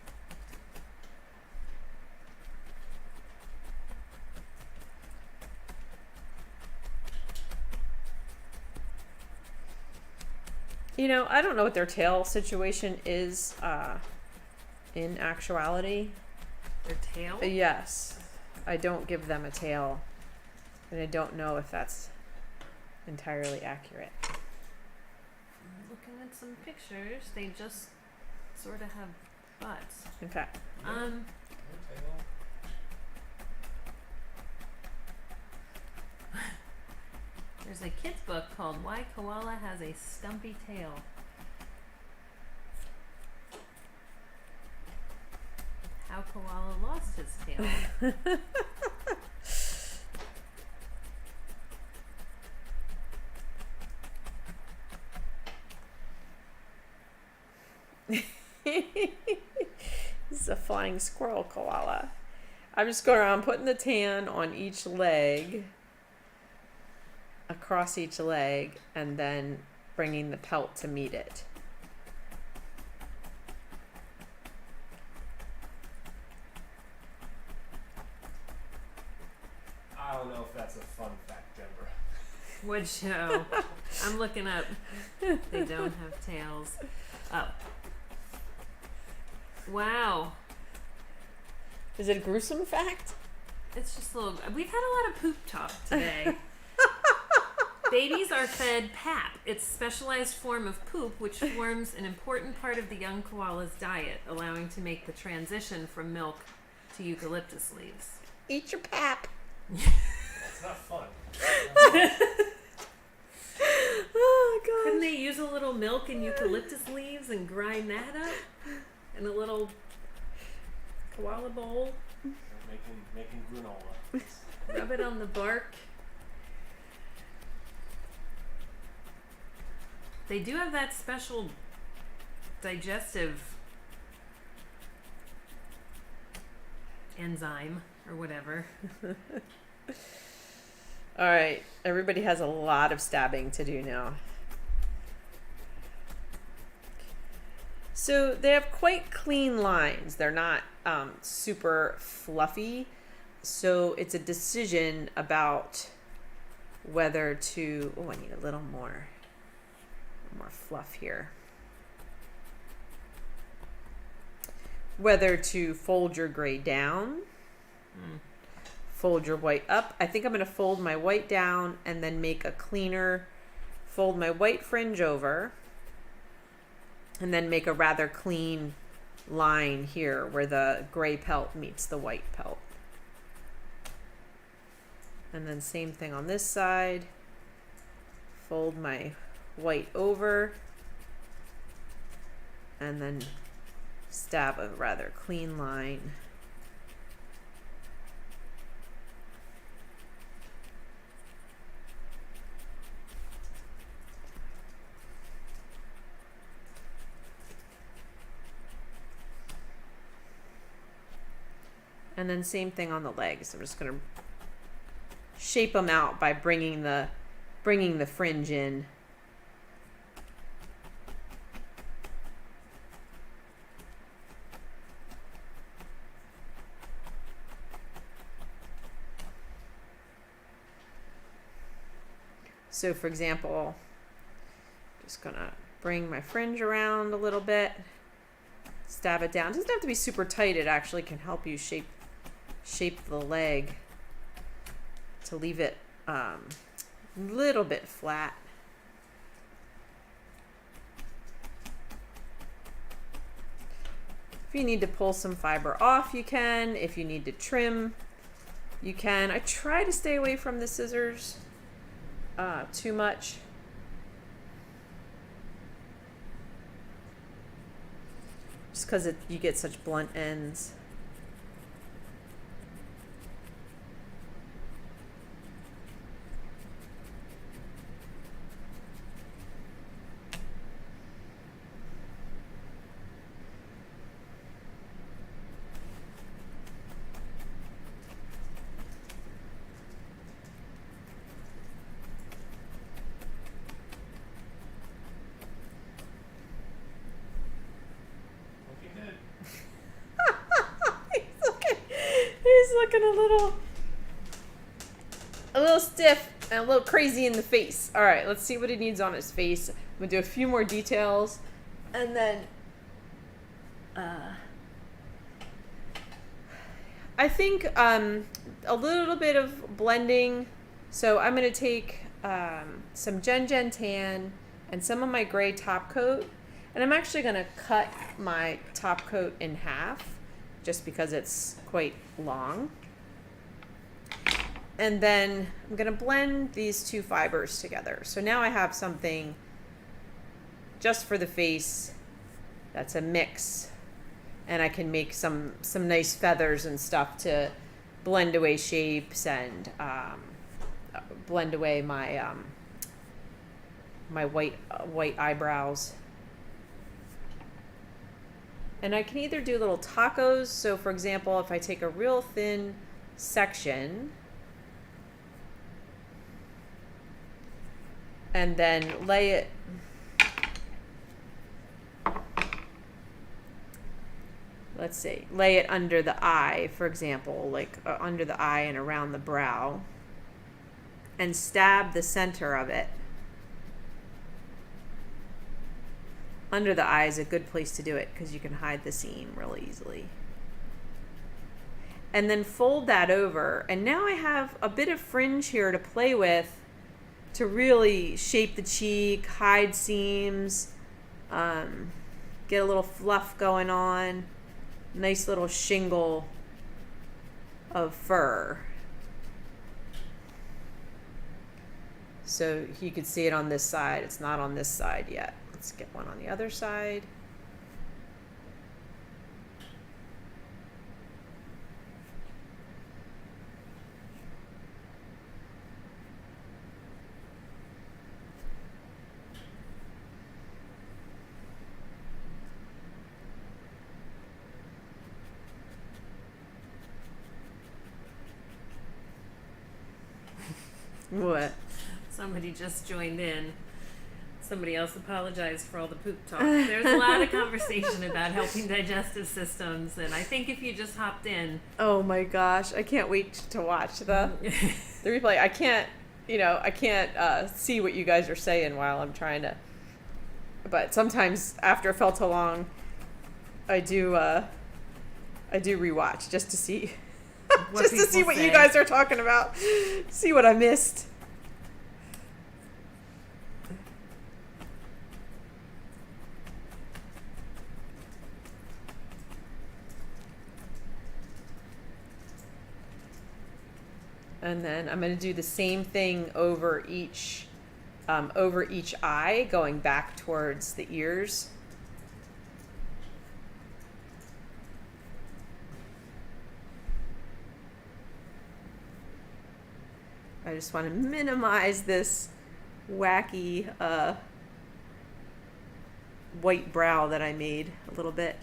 I don't know what their tail situation is in actuality. Their tail? Yes. I don't give them a tail. And I don't know if that's entirely accurate. Looking at some pictures, they just sort of have butts. Okay. There's a kid's book called Why Koala Has a Stumpy Tail. How Koala Lost His Tail. This is a flying squirrel koala. I'm just going around putting the tan on each leg, across each leg, and then bringing the pelt to meet it. I don't know if that's a fun fact, Deborah. Would show. I'm looking up. They don't have tails. Oh. Wow. Is it a gruesome fact? It's just a little. We've had a lot of poop talk today. Babies are fed pap. It's a specialized form of poop which forms an important part of the young koala's diet, allowing to make the transition from milk to eucalyptus leaves. Eat your pap. That's not fun. Oh god. Couldn't they use a little milk and eucalyptus leaves and grind that up in a little koala bowl? Making granola. Rub it on the bark. They do have that special digestive enzyme or whatever. All right, everybody has a lot of stabbing to do now. So they have quite clean lines. They're not super fluffy. So it's a decision about whether to, oh, I need a little more fluff here. Whether to fold your gray down, fold your white up. I think I'm going to fold my white down and then make a cleaner, fold my white fringe over, and then make a rather clean line here where the gray pelt meets the white pelt. And then same thing on this side. Fold my white over and then stab a rather clean line. And then same thing on the legs. I'm just going to shape them out by bringing the fringe in. So for example, just gonna bring my fringe around a little bit, stab it down. It doesn't have to be super tight. It actually can help you shape the leg to leave it a little bit flat. If you need to pull some fiber off, you can. If you need to trim, you can. I try to stay away from the scissors too much. Just because you get such blunt ends. He's looking a little stiff and a little crazy in the face. All right, let's see what he needs on his face. I'm gonna do a few more details, and then I think a little bit of blending. So I'm gonna take some Gen Tan and some of my gray top coat, and I'm actually gonna cut my top coat in half just because it's quite long. And then I'm gonna blend these two fibers together. So now I have something just for the face that's a mix, and I can make some nice feathers and stuff to blend away shapes and blend away my my white eyebrows. And I can either do little tacos. So for example, if I take a real thin section and then lay it let's see, lay it under the eye, for example, like under the eye and around the brow, and stab the center of it. Under the eye is a good place to do it because you can hide the seam real easily. And then fold that over, and now I have a bit of fringe here to play with to really shape the cheek, hide seams, get a little fluff going on. Nice little shingle of fur. So you could see it on this side. It's not on this side yet. Let's get one on the other side. What? Somebody just joined in. Somebody else apologized for all the poop talk. There's a lot of conversation about helping digestive systems, and I think if you just hopped in. Oh my gosh, I can't wait to watch the replay. I can't see what you guys are saying while I'm trying to. But sometimes after felt so long, I do rewatch just to see. Just to see what you guys are talking about. See what I missed. And then I'm going to do the same thing over each eye, going back towards the ears. I just want to minimize this wacky white brow that I made a little bit.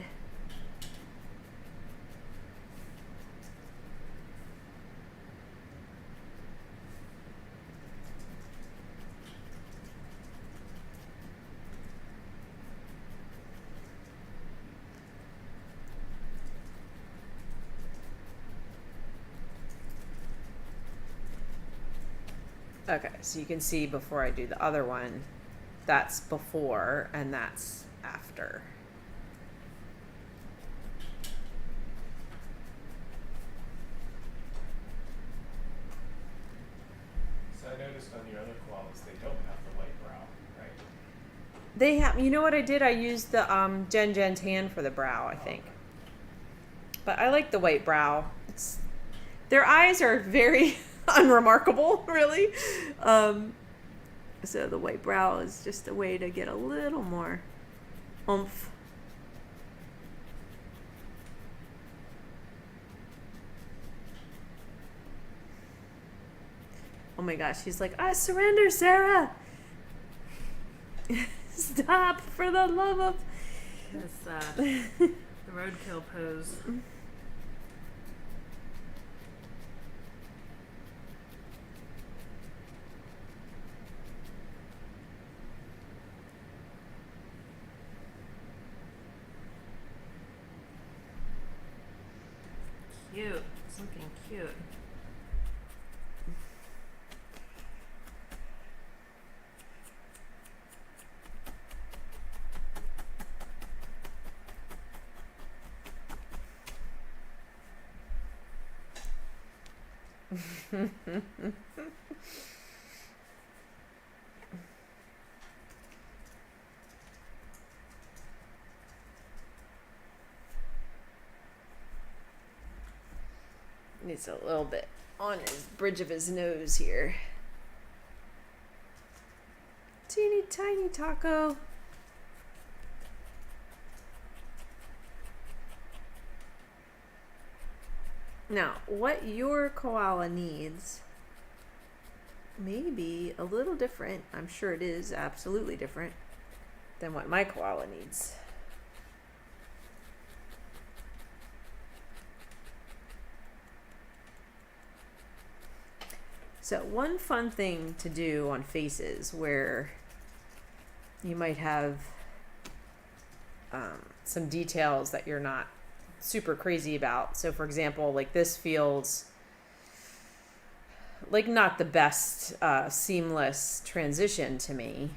Okay, so you can see before I do the other one, that's before and that's after. So I noticed on your other koalas, they don't have the white brow, right? They have, you know what I did? I used the Gen Tan for the brow, I think. But I like the white brow. Their eyes are very unremarkable, really. So the white brow is just a way to get a little more oomph. Oh my gosh, he's like, I surrender, Sarah. Stop, for the love of... This, the roadkill pose. Cute. Something cute. Needs a little bit on his bridge of his nose here. Teeny tiny taco. Now, what your koala needs may be a little different. I'm sure it is absolutely different than what my koala needs. So one fun thing to do on faces where you might have some details that you're not super crazy about. So for example, like this feels like not the best seamless transition to me.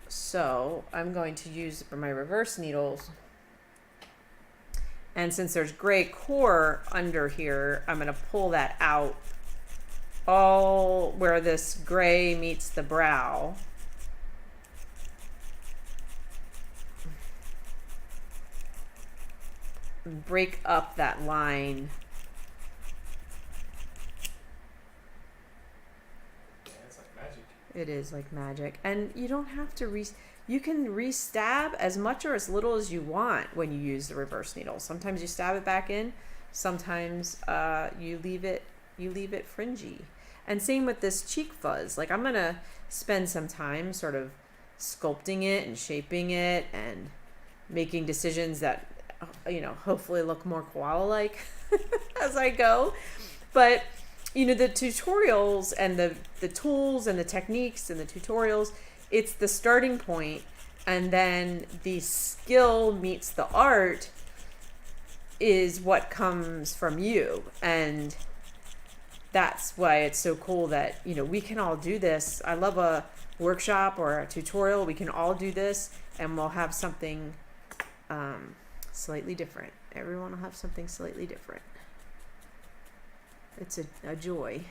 So I'm going to use my reverse needles. And since there's gray core under here, I'm going to pull that out all where this gray meets the brow. And break up that line. Yeah, it's like magic. It is like magic. And you don't have to you can re-stab as much or as little as you want when you use the reverse needle. Sometimes you stab it back in. Sometimes you leave it fringy. And same with this cheek fuzz. Like I'm gonna spend some time sort of sculpting it and shaping it and making decisions that hopefully look more koala-like as I go. But the tutorials and the tools and the techniques and the tutorials, it's the starting point, and then the skill meets the art is what comes from you. And that's why it's so cool that we can all do this. I love a workshop or a tutorial. We can all do this, and we'll have something slightly different. Everyone will have something slightly different. It's a joy.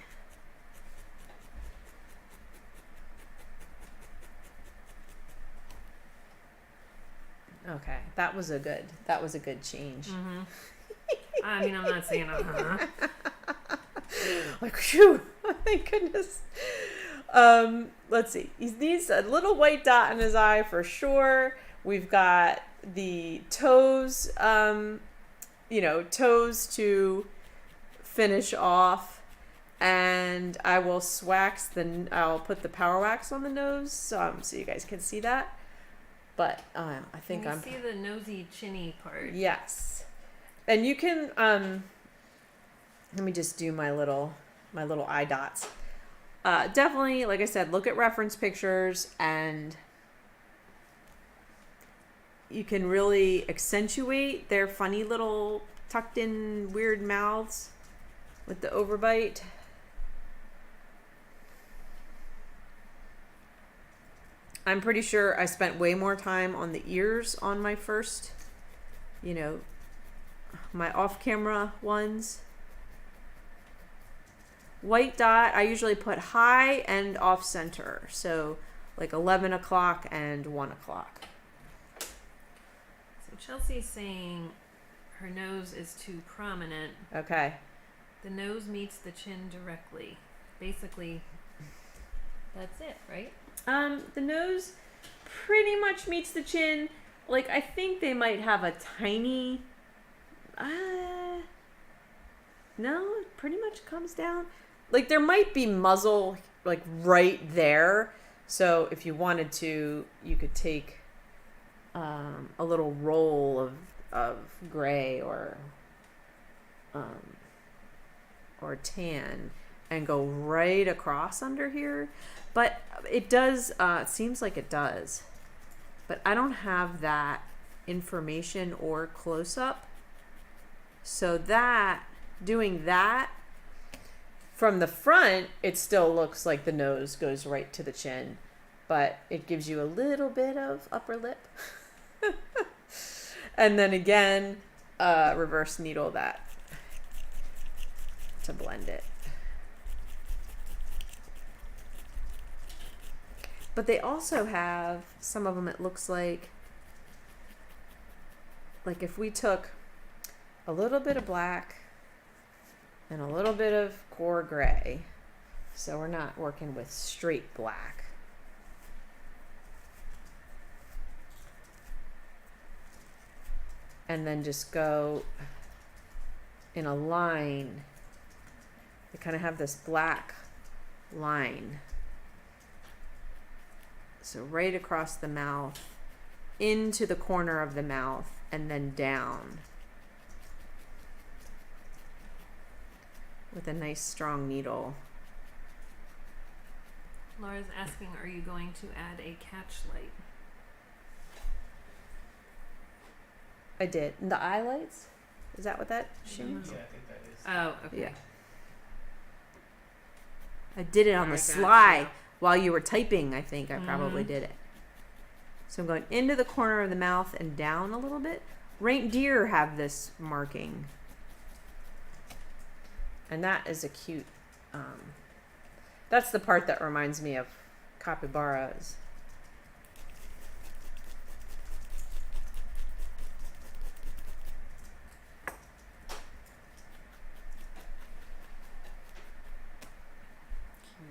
Okay, that was a good change. Mm-hmm. I mean, I'm not saying Like, phew, thank goodness. Let's see. He needs a little white dot in his eye for sure. We've got the toes, toes to finish off, and I will I'll put the power wax on the nose, so you guys can see that. But I think I'm see the nosy chinny part. Yes, and you can let me just do my little eye dots. Definitely, like I said, look at reference pictures, and you can really accentuate their funny little tucked in weird mouths with the overbite. I'm pretty sure I spent way more time on the ears on my first, my off-camera ones. White dot, I usually put high and off center. So like 11 o'clock and 1 o'clock. So Chelsea's saying her nose is too prominent. Okay. The nose meets the chin directly. Basically, that's it, right? The nose pretty much meets the chin. Like, I think they might have a tiny, no, it pretty much comes down. Like, there might be muzzle, like, right there. So if you wanted to, you could take a little roll of gray or tan and go right across under here. But it does, it seems like it does. But I don't have that information or close-up. So doing that, from the front, it still looks like the nose goes right to the chin. But it gives you a little bit of upper lip. And then again, reverse needle that to blend it. But they also have, some of them it looks like if we took a little bit of black and a little bit of core gray, so we're not working with straight black. And then just go in a line. They kind of have this black line. So right across the mouth, into the corner of the mouth, and then down. with a nice strong needle. Laura's asking, are you going to add a catch light? I did. And the eye lights? Is that what that means? Yeah, I think that is. Oh, okay. Yeah. I did it on the Alright, sly gotcha. while you were typing, I think. I probably did it. So I'm going into the corner of the mouth and down a little bit. Reindeer have this marking. And that is a cute, that's the part that reminds me of capybaras.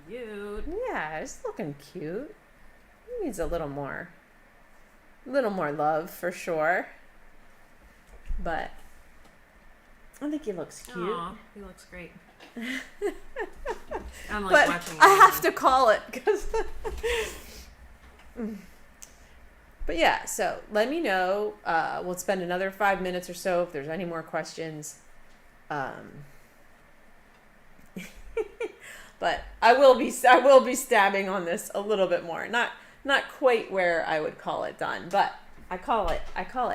Cute. Yeah, it's looking cute. He needs a little more love for sure. But I think he looks cute. Aw, he looks great. I'm like But watching. I have to call it because. But yeah, so let me know. We'll spend another 5 minutes or so if there's any more questions. But I will be stabbing on this a little bit more. Not quite where I would call it done, but I call it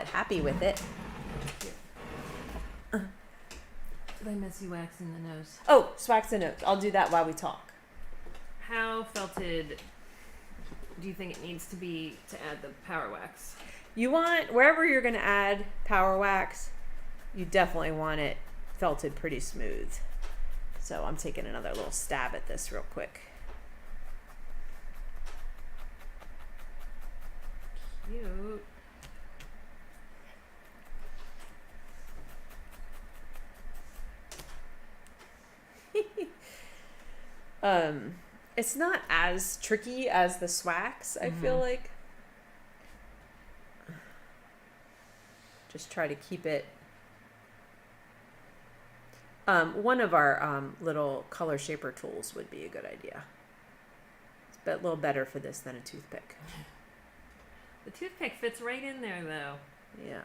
happy with it. Did I miss you waxing the nose? Oh, wax the nose. I'll do that while we talk. How felted do you think it needs to be to add the power wax? You want, wherever you're going to add power wax, you definitely want it felted pretty smooth. So I'm taking another little stab at this real quick. Cute. It's not as tricky as the swax, I feel like. Just try to keep it. One of our little color shaper tools would be a good idea. It's a little better for this than a toothpick. The toothpick fits right in there, though. Yeah.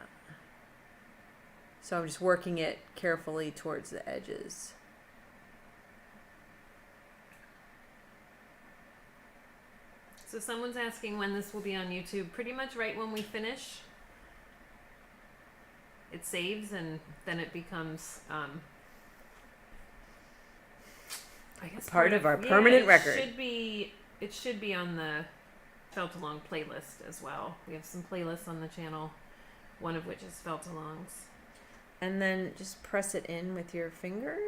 So I'm just working it carefully towards the edges. So someone's asking when this will be on YouTube. Pretty much right when we finish. It saves and then it becomes, I guess Part of our permanent record. It should be on the Felt Along playlist as well. We have some playlists on the channel, one of which is Felt Alongs. And then just press it in with your finger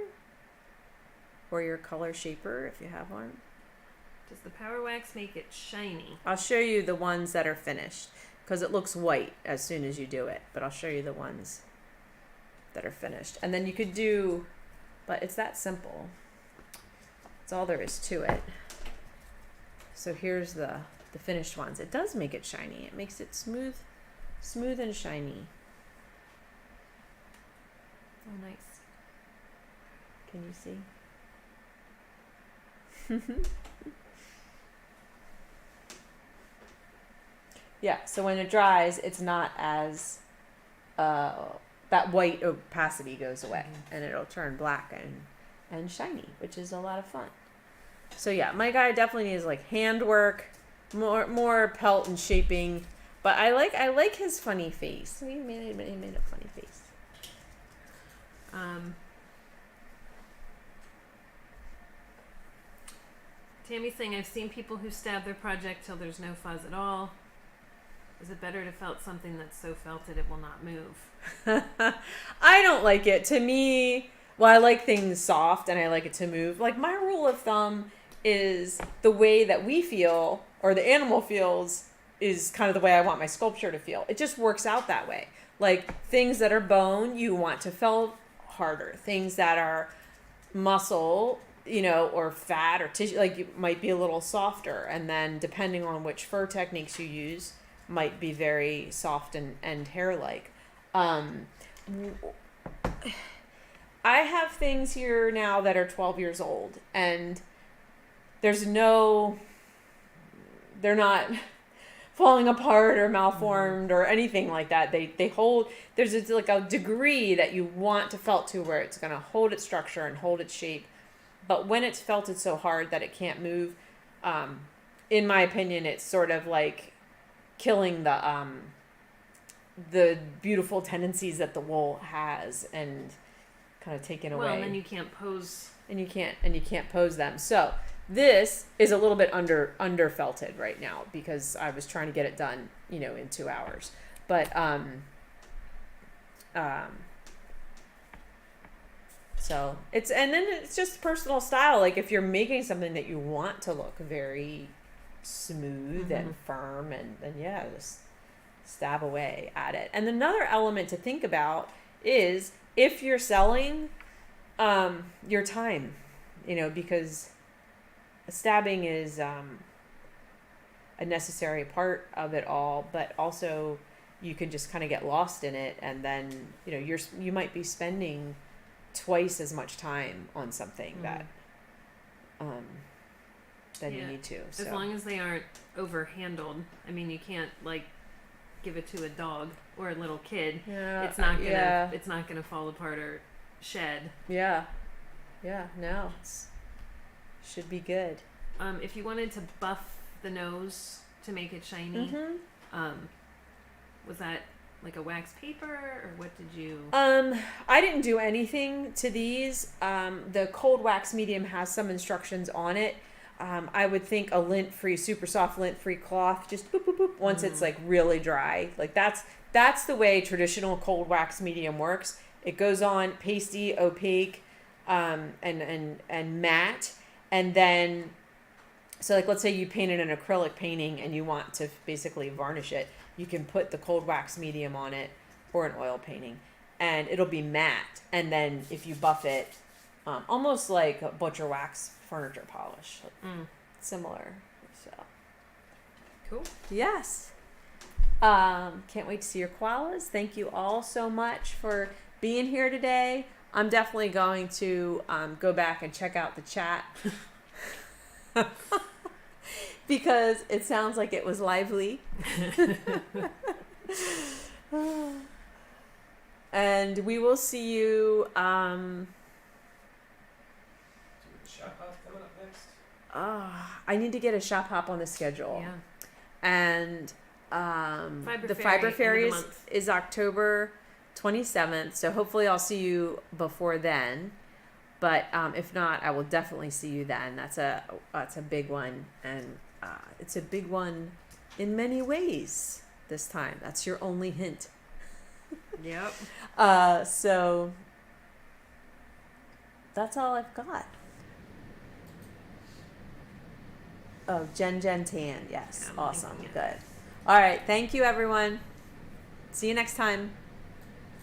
or your color shaper if you have one. Does the power wax make it shiny? I'll show you the ones that are finished because it looks white as soon as you do it, but I'll show you the ones that are finished. And then you could do, but it's that simple. That's all there is to it. So here's the finished ones. It does make it shiny. It makes it smooth and shiny. Oh, nice. Can you see? Yeah, so when it dries, it's not as, that white opacity goes away and it'll turn black and shiny, which is a lot of fun. So yeah, my guy definitely needs like handwork, more pelt and shaping, but I like his funny face. He made a funny face. Tammy's saying, I've seen people who stab their project till there's no fuzz at all. Is it better to felt something that's so felted it will not move? I don't like it. To me, well, I like things soft and I like it to move. Like my rule of thumb is the way that we feel or the animal feels is kind of the way I want my sculpture to feel. It just works out that way. Like things that are bone, you want to felt harder. Things that are muscle, or fat or tissue, like it might be a little softer. And then depending on which fur techniques you use, might be very soft and hair-like. I have things here now that are 12 years old, and they're not, falling apart or malformed or anything like that. They hold, there's like a degree that you want to felt to where it's going to hold its structure and hold its shape. But when it's felted so hard that it can't move, in my opinion, it's sort of like killing the beautiful tendencies that the wool has and kind of taking away. Well, and then you can't pose. And you can't pose them. So this is a little bit under felted right now because I was trying to get it done, in 2 hours. But so it's just personal style. Like if you're making something that you want to look very smooth and firm, and yeah, just stab away at it. And another element to think about is if you're selling your time, because stabbing is a necessary part of it all, but also you can just kind of get lost in it, and then you might be spending twice as much time on something that than you need to. So. As long as they aren't overhandled. I mean, you can't give it to a dog or a little kid. Yeah, it's not gonna fall apart or shed. Yeah, no, should be good. If you wanted to buff the nose to make it shiny, was that like a wax paper or what did you? I didn't do anything to these. The cold wax medium has some instructions on it. I would think a lint-free, super soft lint-free cloth, just boop, boop, boop, once it's like really dry. Like that's the way traditional cold wax medium works. It goes on pasty, opaque, and matte, and then so like let's say you painted an acrylic painting and you want to basically varnish it, you can put the cold wax medium on it or an oil painting, and it'll be matte. And then if you buff it, almost like a butcher wax furniture polish, similar. So cool. Yes. Can't wait to see your koalas. Thank you all so much for being here today. I'm definitely going to go back and check out the chat because it sounds like it was lively. And we will see you. Shop hop coming up next? I need to get a shop hop on the schedule. Yeah. And the Fiber Fairy is October 27th. So hopefully I'll see you before then. But if not, I will definitely see you then. That's a big one, and it's a big one in many ways this time. That's your only hint. Yep. So that's all I've got. Oh, Jen Tan. Yes. Yeah, I'm awesome. thinking it. Good. All right. Thank you, everyone. See you next time.